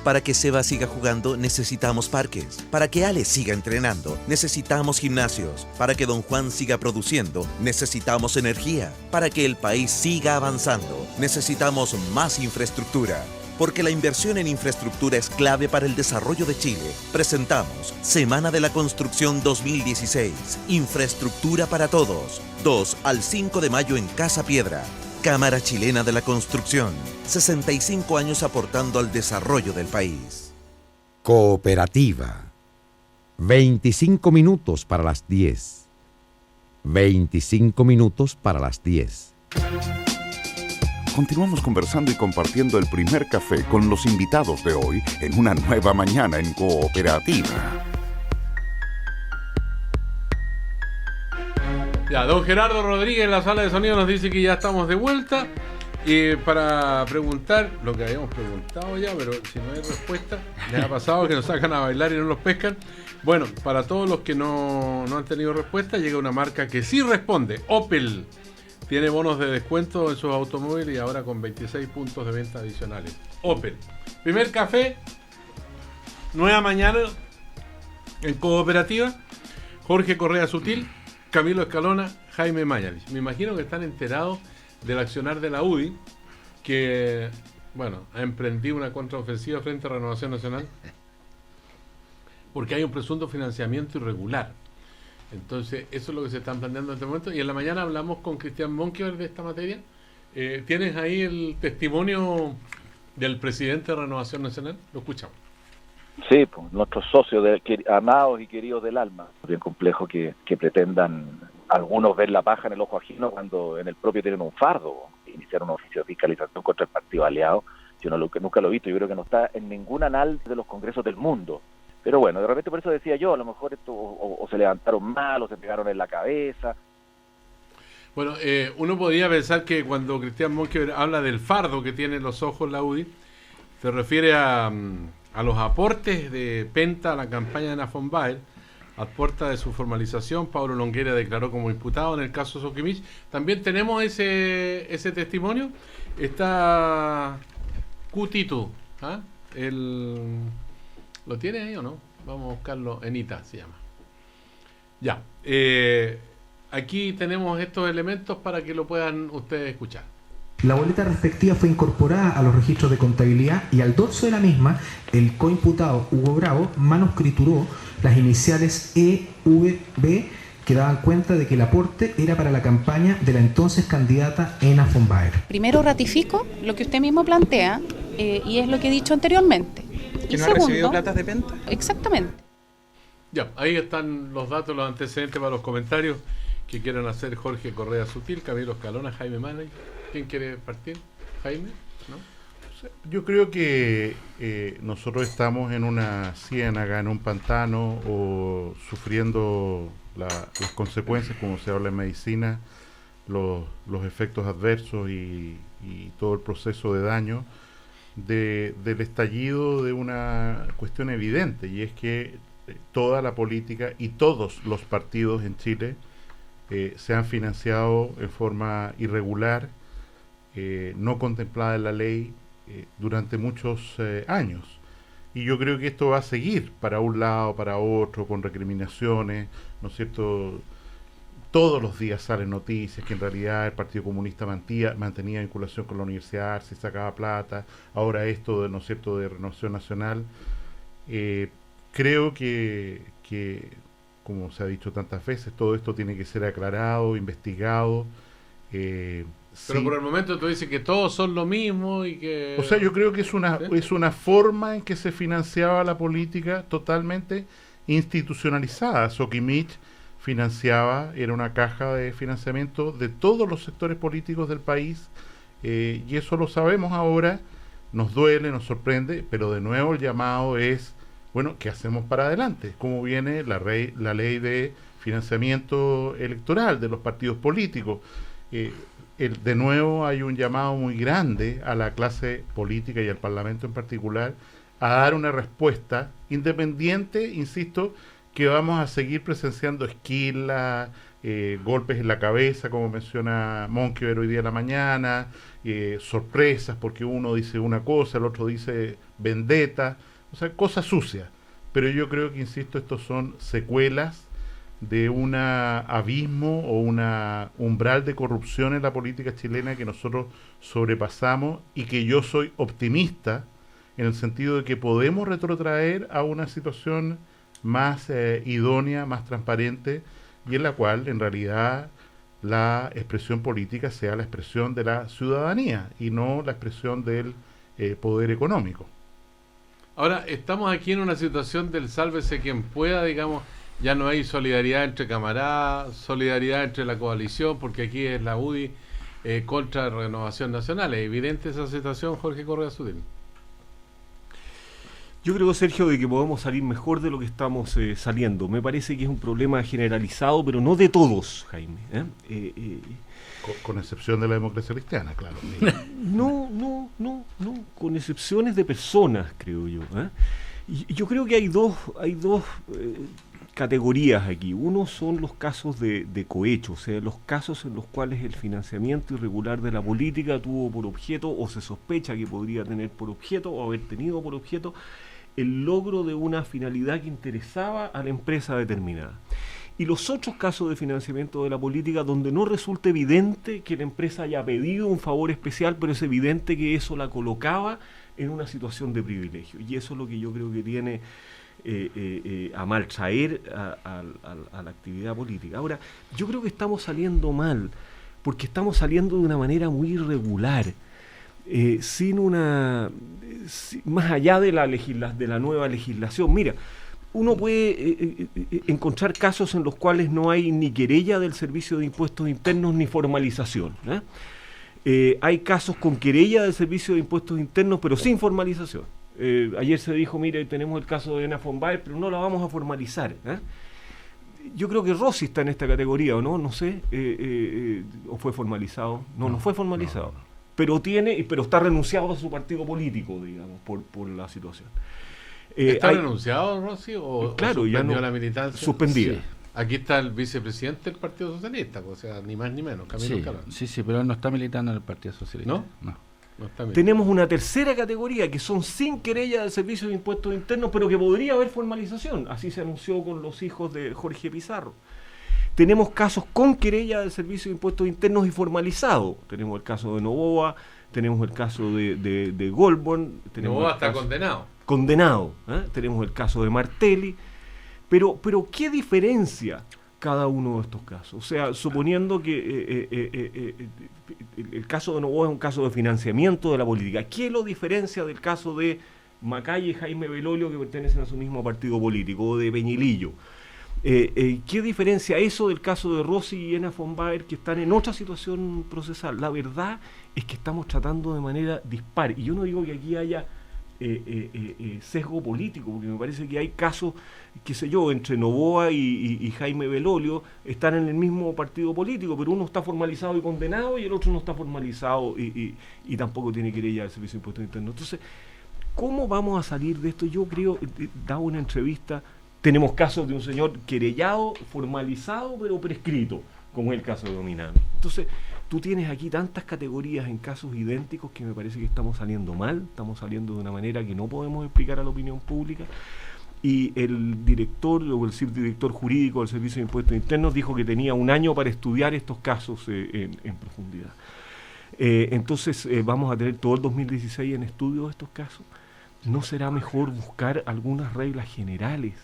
Para que Seba siga jugando, necesitamos parques. Para que Ale siga entrenando, necesitamos gimnasios. Para que Don Juan siga produciendo, necesitamos energía. Para que el país siga avanzando, necesitamos más infraestructura. Porque la inversión en infraestructura es clave para el desarrollo de Chile. Presentamos Semana de la Construcción 2016. Infraestructura para todos. 2 al 5 de mayo en Casa Piedra. Cámara Chilena de la Construcción. 65 años aportando al desarrollo del país. Cooperativa. 25 minutos para las 10. 25 minutos para las 10. Continuamos conversando y compartiendo el primer café con los invitados de hoy en una nueva mañana en Cooperativa. Ya, don Gerardo Rodríguez en la sala de sonido nos dice que ya estamos de vuelta. Para preguntar lo que habíamos preguntado ya, pero si no hay respuesta, les ha pasado que nos sacan a bailar y no los pescan. Bueno, para todos los que no han tenido respuesta, llega una marca que sí responde. Opel tiene bonos de descuento en sus automóviles y ahora con 26 puntos de venta adicionales. Opel. Primer café, nueva mañana en Cooperativa. Jorge Correa Sutil, Camilo Escalona, Jaime Mañalich. Me imagino que están enterados del accionar de la UDI, que, bueno, ha emprendido una contraofensiva frente a Renovación Nacional, porque hay un presunto financiamiento irregular. Entonces, eso es lo que se están planteando en este momento. Y en la mañana hablamos con Cristian Monkever de esta materia. ¿Tienes ahí el testimonio del presidente de Renovación Nacional? Lo escuchamos. Sí, pues, nuestros socios amados y queridos del alma. Bien complejo que pretendan algunos ver la paja en el ojo ajeno cuando en el propio tienen un fardo. Iniciar un oficio de fiscalización contra el partido aliado, yo nunca lo he visto. Yo creo que no está en ningún anal de los congresos del mundo. Pero bueno, de repente por eso decía yo, a lo mejor esto o se levantaron mal o se pegaron en la cabeza. Bueno, uno podría pensar que cuando Cristian Monkever habla del fardo que tienen los ojos la UDI, se refiere a los aportes de Penta a la campaña de Nafonbaer. A puerta de su formalización, Pablo Longueira declaró como imputado en el caso Soquimich. También tenemos ese testimonio. Está Cutito. ¿Ah? ¿Lo tiene ahí o no? Vamos a buscarlo. Enita se llama. Ya. Aquí tenemos estos elementos para que lo puedan ustedes escuchar. La boleta respectiva fue incorporada a los registros de contabilidad y al dorso de la misma, el coimputado Hugo Bravo manuscrituró las iniciales EVB que daban cuenta de que el aporte era para la campaña de la entonces candidata Ena von Baer. Primero ratifico lo que usted mismo plantea y es lo que he dicho anteriormente. ¿Que no ha recibido platas de Penta? Exactamente. Ya, ahí están los datos, los antecedentes para los comentarios que quieran hacer Jorge Correa Sutil, Camilo Escalona, Jaime Manley. ¿Quién quiere partir? ¿Jaime? ¿No? Yo creo que nosotros estamos en una ciénaga, en un pantano, o sufriendo las consecuencias, como se habla en medicina, los efectos adversos y todo el proceso de daño del estallido de una cuestión evidente, y es que toda la política y todos los partidos en Chile se han financiado en forma irregular, no contemplada en la ley durante muchos años. Y yo creo que esto va a seguir para un lado, para otro, con recriminaciones, ¿no es cierto? Todos los días salen noticias que en realidad el Partido Comunista mantenía vinculación con la universidad, se sacaba plata, ahora esto, ¿no es cierto?, de Renovación Nacional. Creo que, como se ha dicho tantas veces, todo esto tiene que ser aclarado, investigado. Pero por el momento tú dices que todos son lo mismo y que... O sea, yo creo que es una forma en que se financiaba la política totalmente institucionalizada. Soquimich financiaba, era una caja de financiamiento de todos los sectores políticos del país, y eso lo sabemos ahora, nos duele, nos sorprende, pero de nuevo el llamado es, bueno, ¿qué hacemos para adelante? ¿Cómo viene la ley de financiamiento electoral de los partidos políticos? De nuevo hay un llamado muy grande a la clase política y al Parlamento en particular a dar una respuesta independiente, insisto, que vamos a seguir presenciando esquilas, golpes en la cabeza, como menciona Monkever hoy día en la mañana, sorpresas porque uno dice una cosa, el otro dice vendetta, o sea, cosas sucias. Pero yo creo que, insisto, estos son secuelas de un abismo o una umbral de corrupción en la política chilena que nosotros sobrepasamos, y que yo soy optimista en el sentido de que podemos retrotraer a una situación más idónea, más transparente, y en la cual en realidad la expresión política sea la expresión de la ciudadanía y no la expresión del poder económico. Ahora, estamos aquí en una situación del sálvese quien pueda, digamos, ya no hay solidaridad entre camaradas, solidaridad entre la coalición, porque aquí es la UDI contra Renovación Nacional. ¿Es evidente esa situación, Jorge Correa Sutil? Yo creo, Sergio, de que podemos salir mejor de lo que estamos saliendo. Me parece que es un problema generalizado, pero no de todos, Jaime. Con excepción de la democracia cristiana, claro. No, con excepciones de personas, creo yo. Y yo creo que hay dos categorías aquí. Uno son los casos de cohecho, o sea, los casos en los cuales el financiamiento irregular de la política tuvo por objeto, o se sospecha que podría tener por objeto, o haber tenido por objeto, el logro de una finalidad que interesaba a la empresa determinada. Y los otros casos de financiamiento de la política donde no resulta evidente que la empresa haya pedido un favor especial, pero es evidente que eso la colocaba en una situación de privilegio. Y eso es lo que yo creo que tiene a maltraer a la actividad política. Ahora, yo creo que estamos saliendo mal, porque estamos saliendo de una manera muy irregular, más allá de la nueva legislación. Mira, uno puede encontrar casos en los cuales no hay ni querella del Servicio de Impuestos Internos ni formalización. Hay casos con querella del Servicio de Impuestos Internos, pero sin formalización. Ayer se dijo, mire, tenemos el caso de Ena von Baer, pero no la vamos a formalizar. Yo creo que Rossi está en esta categoría, ¿o no? No sé, ¿o fue formalizado? No fue formalizado. No. Pero está renunciado a su partido político, digamos, por la situación. ¿Está renunciado, Rossi, o suspendió la militancia? Suspendida. Sí. Aquí está el vicepresidente del Partido Socialista, o sea, ni más ni menos, Camilo Calón. Sí, pero él no está militando en el Partido Socialista. ¿No? No está militando. Tenemos una tercera categoría que son sin querella del Servicio de Impuestos Internos, pero que podría haber formalización. Así se anunció con los hijos de Jorge Pizarro. Tenemos casos con querella del Servicio de Impuestos Internos y formalizado. Tenemos el caso de Novoa, tenemos el caso de Goldborn. Novoa está condenado. Tenemos el caso de Martelli. Pero ¿qué diferencia cada uno de estos casos? O sea, suponiendo que el caso de Novoa es un caso de financiamiento de la política, ¿qué lo diferencia del caso de Macaya y Jaime Belolio, que pertenecen a su mismo partido político, o de Peñilillo? ¿Qué diferencia eso del caso de Rossi y Ena von Baer, que están en otra situación procesal? La verdad es que estamos tratando de manera dispar, y yo no digo que aquí haya sesgo político, porque me parece que hay casos, qué sé yo, entre Novoa y Jaime Belolio, están en el mismo partido político, pero uno está formalizado y condenado y el otro no está formalizado y tampoco tiene querella del Servicio de Impuestos Internos. Entonces, ¿cómo vamos a salir de esto? Yo creo, daba una entrevista, tenemos casos de un señor querellado, formalizado, pero prescrito, como es el caso de Dominami. Entonces, tú tienes aquí tantas categorías en casos idénticos que me parece que estamos saliendo mal, estamos saliendo de una manera que no podemos explicar a la opinión pública, y el director o el subdirector jurídico del Servicio de Impuestos Internos dijo que tenía un año para estudiar estos casos en profundidad. Entonces vamos a tener todo el 2016 en estudio de estos casos. ¿No será mejor buscar algunas reglas generales,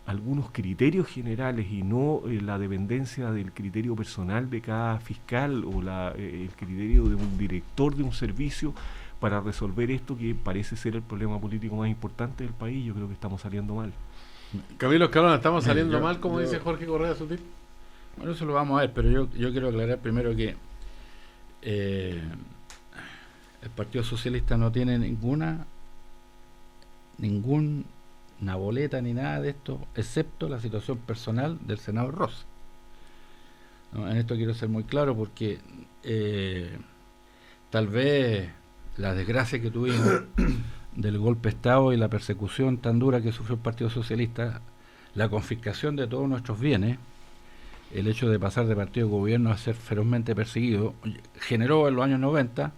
algunos criterios generales, y no la dependencia del criterio personal de cada fiscal o el criterio de un director de un servicio para resolver esto que parece ser el problema político más importante del país? Yo creo que estamos saliendo mal. Camilo Calón, ¿estamos saliendo mal, como dice Jorge Correa Sutil? Bueno, eso lo vamos a ver, pero yo quiero aclarar primero que el Partido Socialista no tiene ninguna boleta ni nada de esto, excepto la situación personal del senador Rossi. En esto quiero ser muy claro, porque tal vez la desgracia que tuvimos del golpe de Estado y la persecución tan dura que sufrió el Partido Socialista, la confiscación de todos nuestros bienes, el hecho de pasar de partido de gobierno a ser ferozmente perseguido, generó en los años 90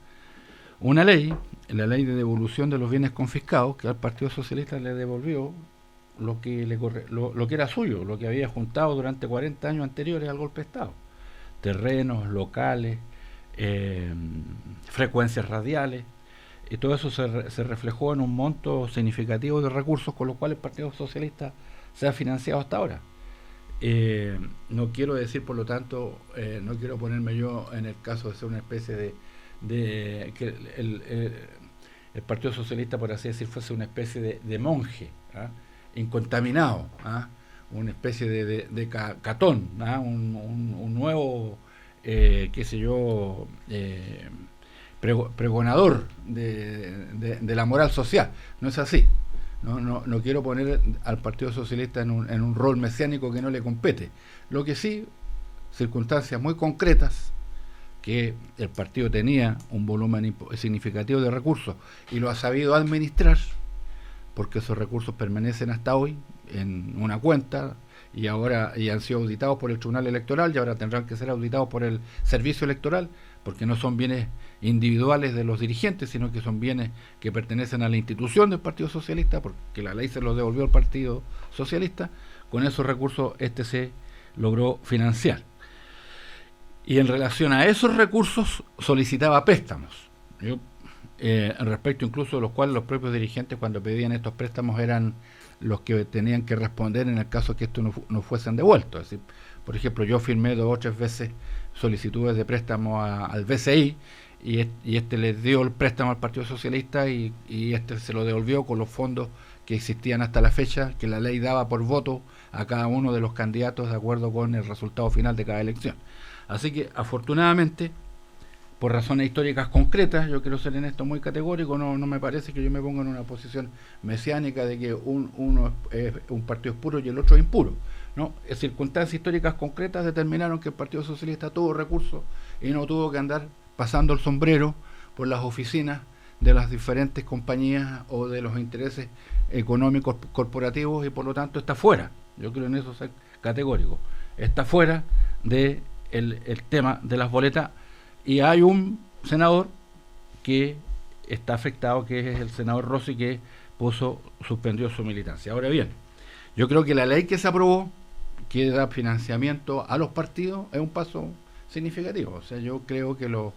una ley, la ley de devolución de los bienes confiscados, que al Partido Socialista le devolvió lo que era suyo, lo que había juntado durante 40 años anteriores al golpe de Estado: terrenos, locales, frecuencias radiales, y todo eso se reflejó en un monto significativo de recursos con los cuales el Partido Socialista se ha financiado hasta ahora. No quiero decir, por lo tanto, no quiero ponerme yo en el caso de ser una especie de que el Partido Socialista, por así decir, fuese una especie de monje, incontaminado, una especie de catón, un nuevo, qué sé yo, pregonador de la moral social. No es así. No quiero poner al Partido Socialista en un rol mesiánico que no le compete. Lo que sí, circunstancias muy concretas, que el partido tenía un volumen significativo de recursos y lo ha sabido administrar, porque esos recursos permanecen hasta hoy en una cuenta y han sido auditados por el Tribunal Electoral y ahora tendrán que ser auditados por el Servicio Electoral, porque no son bienes individuales de los dirigentes, sino que son bienes que pertenecen a la institución del Partido Socialista, porque la ley se los devolvió al Partido Socialista. Con esos recursos se logró financiar. Y en relación a esos recursos solicitaba préstamos. Respecto incluso de los cuales los propios dirigentes, cuando pedían estos préstamos, eran los que tenían que responder en el caso que estos no fuesen devueltos. Es decir, por ejemplo, yo firmé 2 o 3 veces solicitudes de préstamo al BCI y este les dio el préstamo al Partido Socialista y este se lo devolvió con los fondos que existían hasta la fecha, que la ley daba por voto a cada uno de los candidatos de acuerdo con el resultado final de cada elección. Así que, afortunadamente, por razones históricas concretas, yo quiero ser en esto muy categórico, no me parece que yo me ponga en una posición mesiánica de que un partido es puro y el otro es impuro. ¿No? Circunstancias históricas concretas determinaron que el Partido Socialista tuvo recursos y no tuvo que andar pasando el sombrero por las oficinas de las diferentes compañías o de los intereses económicos corporativos, y por lo tanto está fuera. Yo creo en eso ser categórico. Está fuera de el tema de las boletas, y hay un senador que está afectado, que es el senador Rossi, que suspendió su militancia. Ahora bien, yo creo que la ley que se aprobó, que da financiamiento a los partidos, es un paso significativo. O sea, yo creo que los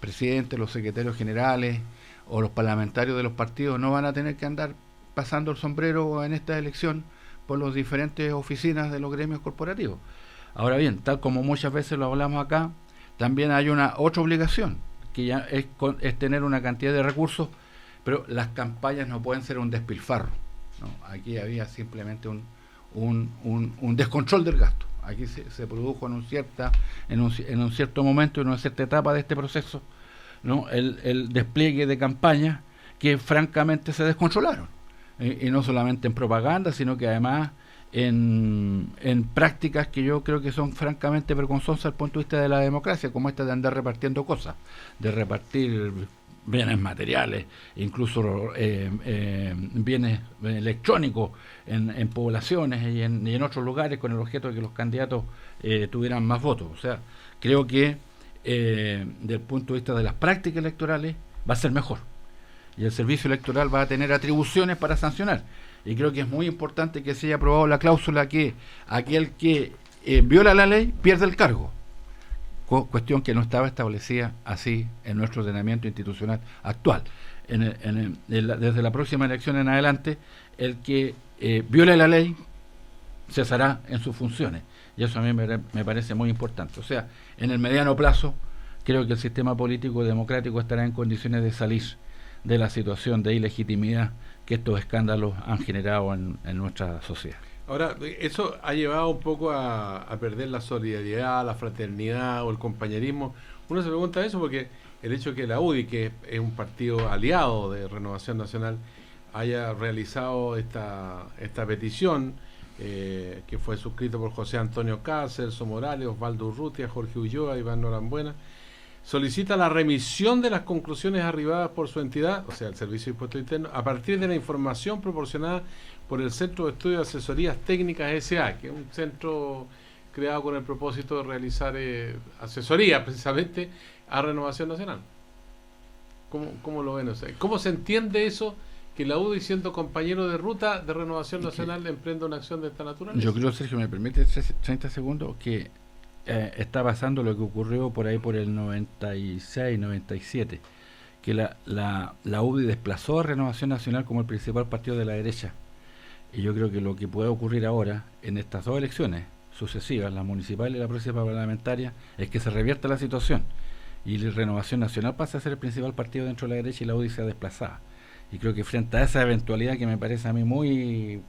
presidentes, los secretarios generales o los parlamentarios de los partidos no van a tener que andar pasando el sombrero en esta elección por las diferentes oficinas de los gremios corporativos. Ahora bien, tal como muchas veces lo hablamos acá, también hay otra obligación, que ya es tener una cantidad de recursos, pero las campañas no pueden ser un despilfarro, ¿no? Aquí había simplemente un descontrol del gasto. Aquí se produjo en un cierto momento, en una cierta etapa de este proceso, ¿no? el despliegue de campañas que francamente se descontrolaron, y no solamente en propaganda, sino que además en prácticas que yo creo que son francamente vergonzosas desde el punto de vista de la democracia, como esta de andar repartiendo cosas, de repartir bienes materiales, incluso bienes electrónicos en poblaciones y en otros lugares, con el objeto de que los candidatos tuvieran más votos. O sea, creo que desde el punto de vista de las prácticas electorales va a ser mejor, y el servicio electoral va a tener atribuciones para sancionar, y creo que es muy importante que se haya aprobado la cláusula que aquel que viola la ley pierde el cargo, cuestión que no estaba establecida así en nuestro ordenamiento institucional actual. Desde la próxima elección en adelante, el que viole la ley cesará en sus funciones, y eso a mí me parece muy importante. O sea, en el mediano plazo creo que el sistema político democrático estará en condiciones de salir de la situación de ilegitimidad que estos escándalos han generado en nuestra sociedad. Ahora, eso ha llevado un poco a perder la solidaridad, la fraternidad o el compañerismo. Uno se pregunta eso porque el hecho de que la UDI, que es un partido aliado de Renovación Nacional, haya realizado esta petición, que fue suscrito por José Antonio Caz, Celso Morales, Osvaldo Urrutia, Jorge Ulloa, Iván Norambuena, solicita la remisión de las conclusiones arribadas por su entidad, o sea, el Servicio de Impuestos Internos, a partir de la información proporcionada por el Centro de Estudios de Asesorías Técnicas S.A., que es un centro creado con el propósito de realizar asesoría precisamente a Renovación Nacional. ¿Cómo lo ven? O sea, ¿cómo se entiende eso, que la UDI, siendo compañero de ruta de Renovación Nacional, emprenda una acción de esta naturaleza? Yo creo, Sergio, me permite 30 segundos, que está pasando lo que ocurrió por ahí por el 96, 97, que la UDI desplazó a Renovación Nacional como el principal partido de la derecha, y yo creo que lo que puede ocurrir ahora en estas 2 elecciones sucesivas, la municipal y la próxima parlamentaria, es que se revierta la situación y la Renovación Nacional pasa a ser el principal partido dentro de la derecha y la UDI sea desplazada. Y creo que frente a esa eventualidad que me parece a mí muy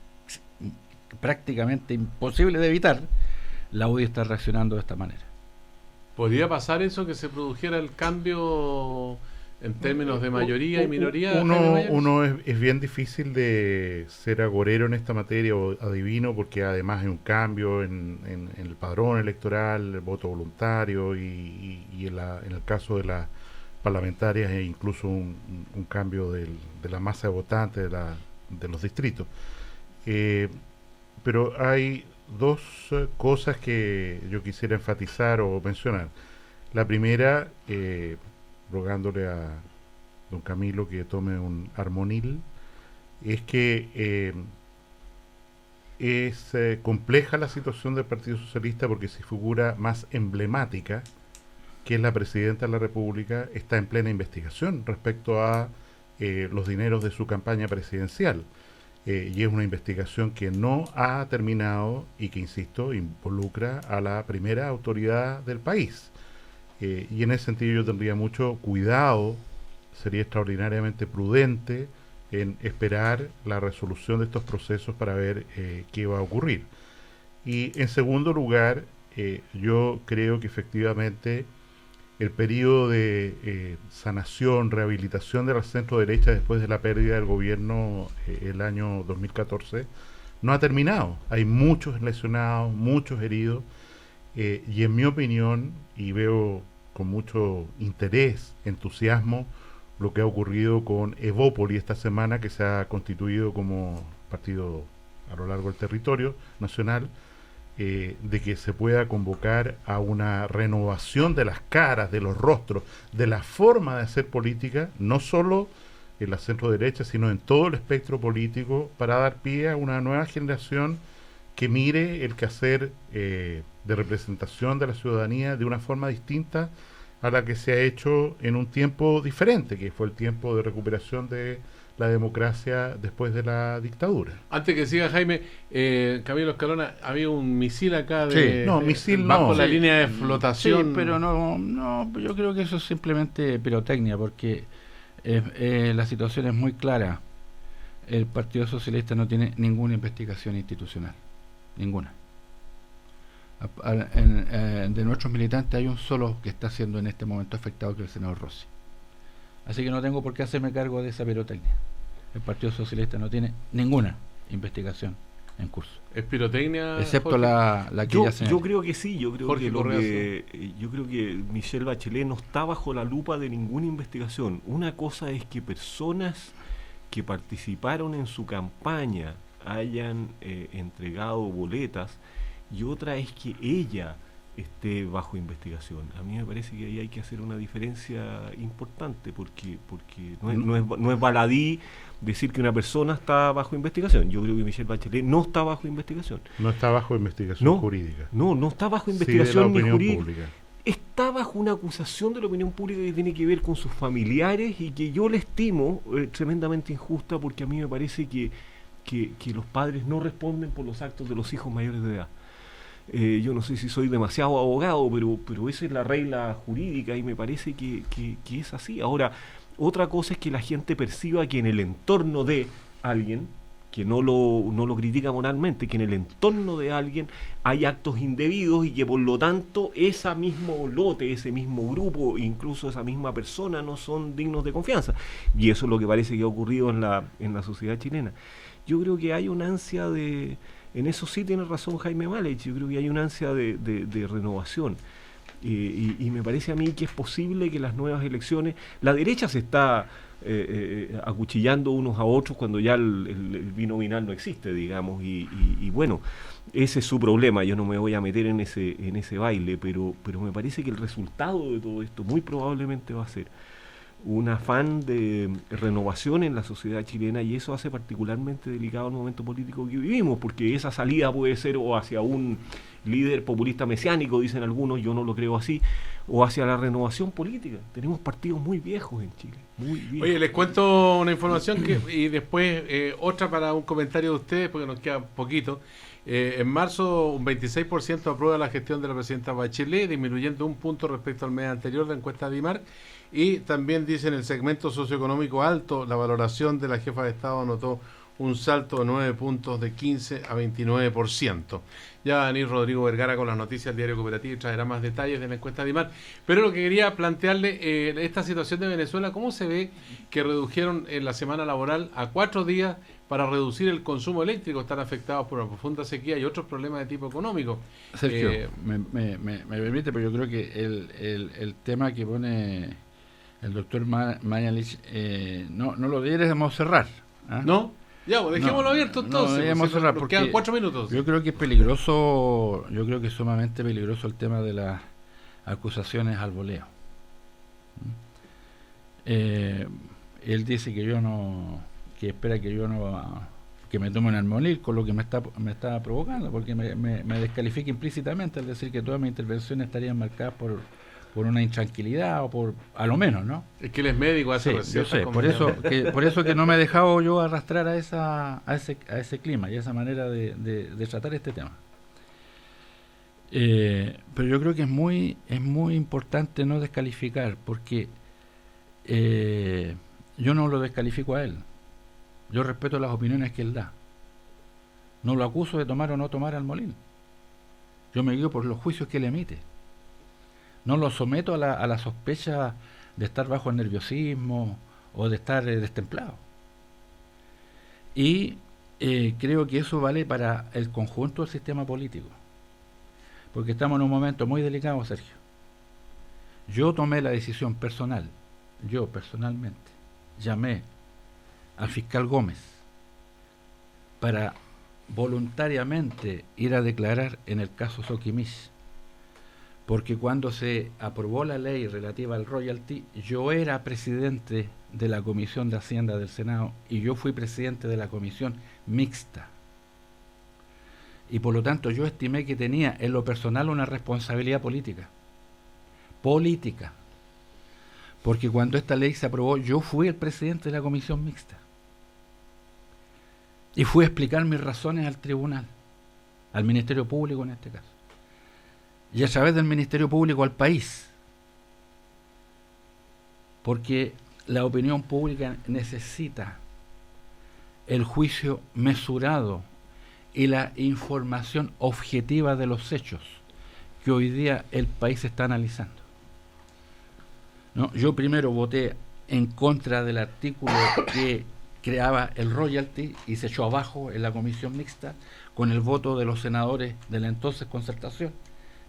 prácticamente imposible de evitar, la UDI está reaccionando de esta manera. ¿Podría pasar eso, que se produjera el cambio en términos de mayoría y minoría? Es bien difícil de ser agorero en esta materia o adivino, porque además hay un cambio en el padrón electoral, el voto voluntario y en el caso de las parlamentarias e incluso un cambio de la masa de votantes de los distritos. Pero hay dos cosas que yo quisiera enfatizar o mencionar. La primera, rogándole a don Camilo que tome un armonil, es que es compleja la situación del Partido Socialista, porque su figura más emblemática, que es la presidenta de la República, está en plena investigación respecto a los dineros de su campaña presidencial. Y es una investigación que no ha terminado y que, insisto, involucra a la primera autoridad del país. Y en ese sentido yo tendría mucho cuidado, sería extraordinariamente prudente en esperar la resolución de estos procesos para ver qué va a ocurrir. Y en segundo lugar, yo creo que efectivamente el periodo de sanación, rehabilitación de la centro derecha después de la pérdida del gobierno el año 2014 no ha terminado. Hay muchos lesionados, muchos heridos, y en mi opinión, y veo con mucho interés, entusiasmo, lo que ha ocurrido con Evópoli esta semana, que se ha constituido como partido a lo largo del territorio nacional, de que se pueda convocar a una renovación de las caras, de los rostros, de la forma de hacer política, no solo en la centro derecha, sino en todo el espectro político, para dar pie a una nueva generación que mire el quehacer de representación de la ciudadanía de una forma distinta a la que se ha hecho en un tiempo diferente, que fue el tiempo de recuperación de la democracia después de la dictadura. Antes que siga Jaime, Camilo Escalona, había un misil acá bajo la línea de flotación. Sí, pero no, yo creo que eso es simplemente pirotecnia, porque la situación es muy clara. El Partido Socialista no tiene ninguna investigación institucional, ninguna. De nuestros militantes hay un solo que está siendo en este momento afectado, que es el senador Rossi. Así que no tengo por qué hacerme cargo de esa pirotecnia. El Partido Socialista no tiene ninguna investigación en curso. ¿Es pirotecnia? Excepto Jorge? la que ya se... Yo creo que sí, yo creo Jorge yo creo que Michelle Bachelet no está bajo la lupa de ninguna investigación. Una cosa es que personas que participaron en su campaña hayan entregado boletas, y otra es que ella esté bajo investigación. A mí me parece que ahí hay que hacer una diferencia importante, porque no es baladí decir que una persona está bajo investigación. Yo creo que Michelle Bachelet no está bajo investigación. No está bajo investigación jurídica. No está bajo investigación ni jurídica. Pública. Está bajo una acusación de la opinión pública que tiene que ver con sus familiares, y que yo le estimo tremendamente injusta, porque a mí me parece que los padres no responden por los actos de los hijos mayores de edad. Yo no sé si soy demasiado abogado, pero esa es la regla jurídica, y me parece que es así. Ahora, otra cosa es que la gente perciba que en el entorno de alguien, que no lo critica moralmente, que en el entorno de alguien hay actos indebidos, y que por lo tanto ese mismo lote, ese mismo grupo, incluso esa misma persona, no son dignos de confianza. Y eso es lo que parece que ha ocurrido en la sociedad chilena. Yo creo que hay una ansia de... En eso sí tiene razón Jaime Malich. Yo creo que hay una ansia de renovación. Y me parece a mí que es posible que las nuevas elecciones... La derecha se está acuchillando unos a otros cuando ya el binominal no existe, digamos. Y bueno, ese es su problema. Yo no me voy a meter en ese baile, pero me parece que el resultado de todo esto muy probablemente va a ser un afán de renovación en la sociedad chilena, y eso hace particularmente delicado el momento político que vivimos, porque esa salida puede ser o hacia un líder populista mesiánico, dicen algunos, yo no lo creo así, o hacia la renovación política. Tenemos partidos muy viejos en Chile, muy viejos. Oye, les cuento una información y después otra para un comentario de ustedes, porque nos queda poquito. En marzo, un 26% aprueba la gestión de la presidenta Bachelet, disminuyendo un punto respecto al mes anterior de la encuesta de DIMAR. Y también dice en el segmento socioeconómico alto, la valoración de la jefa de Estado anotó un salto de 9 puntos de 15 a 29%. Ya va a venir Rodrigo Vergara con las noticias del Diario Cooperativo y traerá más detalles de la encuesta de DIMAR. Pero lo que quería plantearle, esta situación de Venezuela, ¿cómo se ve que redujeron en la semana laboral a 4 días para reducir el consumo eléctrico? Están afectados por una profunda sequía y otros problemas de tipo económico. Sergio, me permite, pero yo creo que el tema que pone el doctor Mañalich, no lo deberíamos cerrar. ¿Ah? ¿No? Ya, pues dejémoslo abierto entonces. No deberíamos cerrar porque quedan 4 minutos. Yo creo que es peligroso, yo creo que es sumamente peligroso el tema de las acusaciones al voleo. Él dice que que espera que yo no, que me tome un Armonil, con lo que me está provocando, porque me descalifica implícitamente al decir que todas mis intervenciones estarían marcadas por una intranquilidad o a lo menos, ¿no? Es que él es médico, hace sí, yo sé, por eso que no me he dejado yo arrastrar a ese clima y a esa manera de tratar este tema. Pero yo creo que es muy importante no descalificar, porque yo no lo descalifico a él. Yo respeto las opiniones que él da. No lo acuso de tomar o no tomar Armonil. Yo me guío por los juicios que él emite. No lo someto a la sospecha de estar bajo el nerviosismo o de estar destemplado. Y creo que eso vale para el conjunto del sistema político. Porque estamos en un momento muy delicado, Sergio. Yo tomé la decisión personal, yo personalmente, llamé al fiscal Gómez para voluntariamente ir a declarar en el caso Soquimich. Porque cuando se aprobó la ley relativa al royalty, yo era presidente de la Comisión de Hacienda del Senado y yo fui presidente de la Comisión Mixta. Y por lo tanto yo estimé que tenía en lo personal una responsabilidad política. Porque cuando esta ley se aprobó, yo fui el presidente de la Comisión Mixta. Y fui a explicar mis razones al tribunal, al Ministerio Público en este caso. Y a través del Ministerio Público al país, porque la opinión pública necesita el juicio mesurado y la información objetiva de los hechos que hoy día el país está analizando. ¿No? Yo primero voté en contra del artículo que creaba el royalty y se echó abajo en la comisión mixta con el voto de los senadores de la entonces concertación,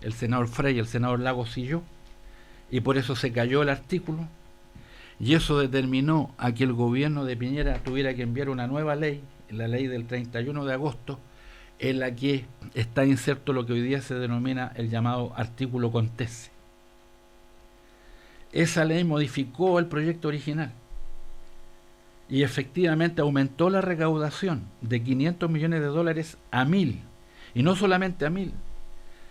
el senador Frey, el senador Lagos y yo, y por eso se cayó el artículo, y eso determinó a que el gobierno de Piñera tuviera que enviar una nueva ley, la ley del 31 de agosto, en la que está inserto lo que hoy día se denomina el llamado artículo Contese. Esa ley modificó el proyecto original y efectivamente aumentó la recaudación de $500 millones a 1.000, y no solamente a 1.000,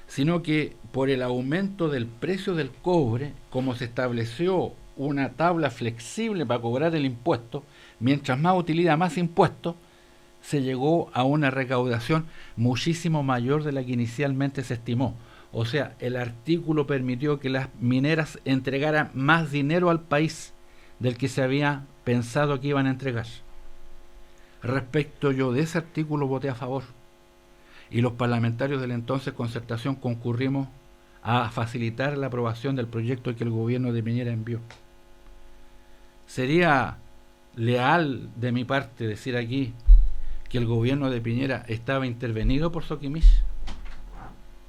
sino que por el aumento del precio del cobre, como se estableció una tabla flexible para cobrar el impuesto, mientras más utilidad, más impuesto, se llegó a una recaudación muchísimo mayor de la que inicialmente se estimó. O sea, el artículo permitió que las mineras entregaran más dinero al país del que se había pensado que iban a entregar. Respecto yo de ese artículo voté a favor, y los parlamentarios de la entonces concertación concurrimos a facilitar la aprobación del proyecto que el gobierno de Piñera envió. Sería leal de mi parte decir aquí que el gobierno de Piñera estaba intervenido por Soquimich.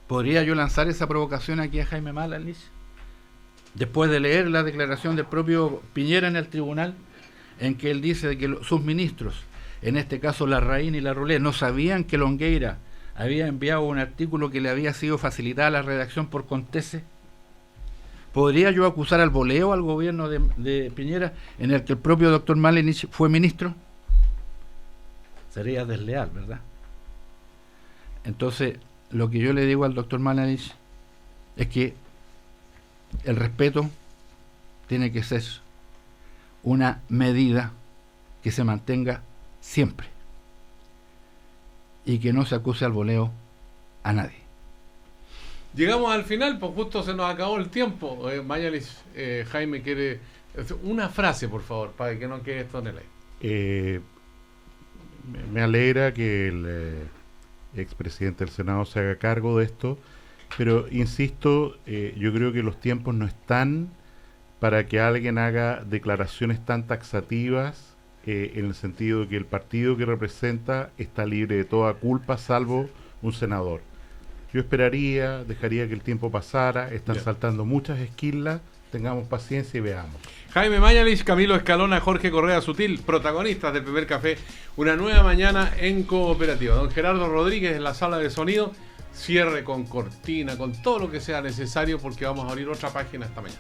¿Podría yo lanzar esa provocación aquí a Jaime Mañalich? Después de leer la declaración del propio Piñera en el tribunal, en que él dice que sus ministros, en este caso Larraín y Larroulé, no sabían que Longueira había enviado un artículo que le había sido facilitada la redacción por Contese. ¿Podría yo acusar al voleo al gobierno de Piñera, en el que el propio doctor Mañalich fue ministro? Sería desleal, ¿verdad? Entonces, lo que yo le digo al doctor Mañalich es que el respeto tiene que ser una medida que se mantenga siempre. y que no se acuse al voleo a nadie. Llegamos al final, pues justo se nos acabó el tiempo. Mañalich, Jaime quiere una frase, por favor, para que no quede esto en el aire. Me alegra que el expresidente del Senado se haga cargo de esto, pero insisto, yo creo que los tiempos no están para que alguien haga declaraciones tan taxativas en el sentido de que el partido que representa está libre de toda culpa, salvo un senador. Yo esperaría, dejaría que el tiempo pasara, están saltando muchas esquilas, tengamos paciencia y veamos. Jaime Mañalich, Camilo Escalona, Jorge Correa Sutil, protagonistas del Primer Café, una nueva mañana en Cooperativa. Don Gerardo Rodríguez en la sala de sonido, cierre con cortina, con todo lo que sea necesario, porque vamos a abrir otra página esta mañana.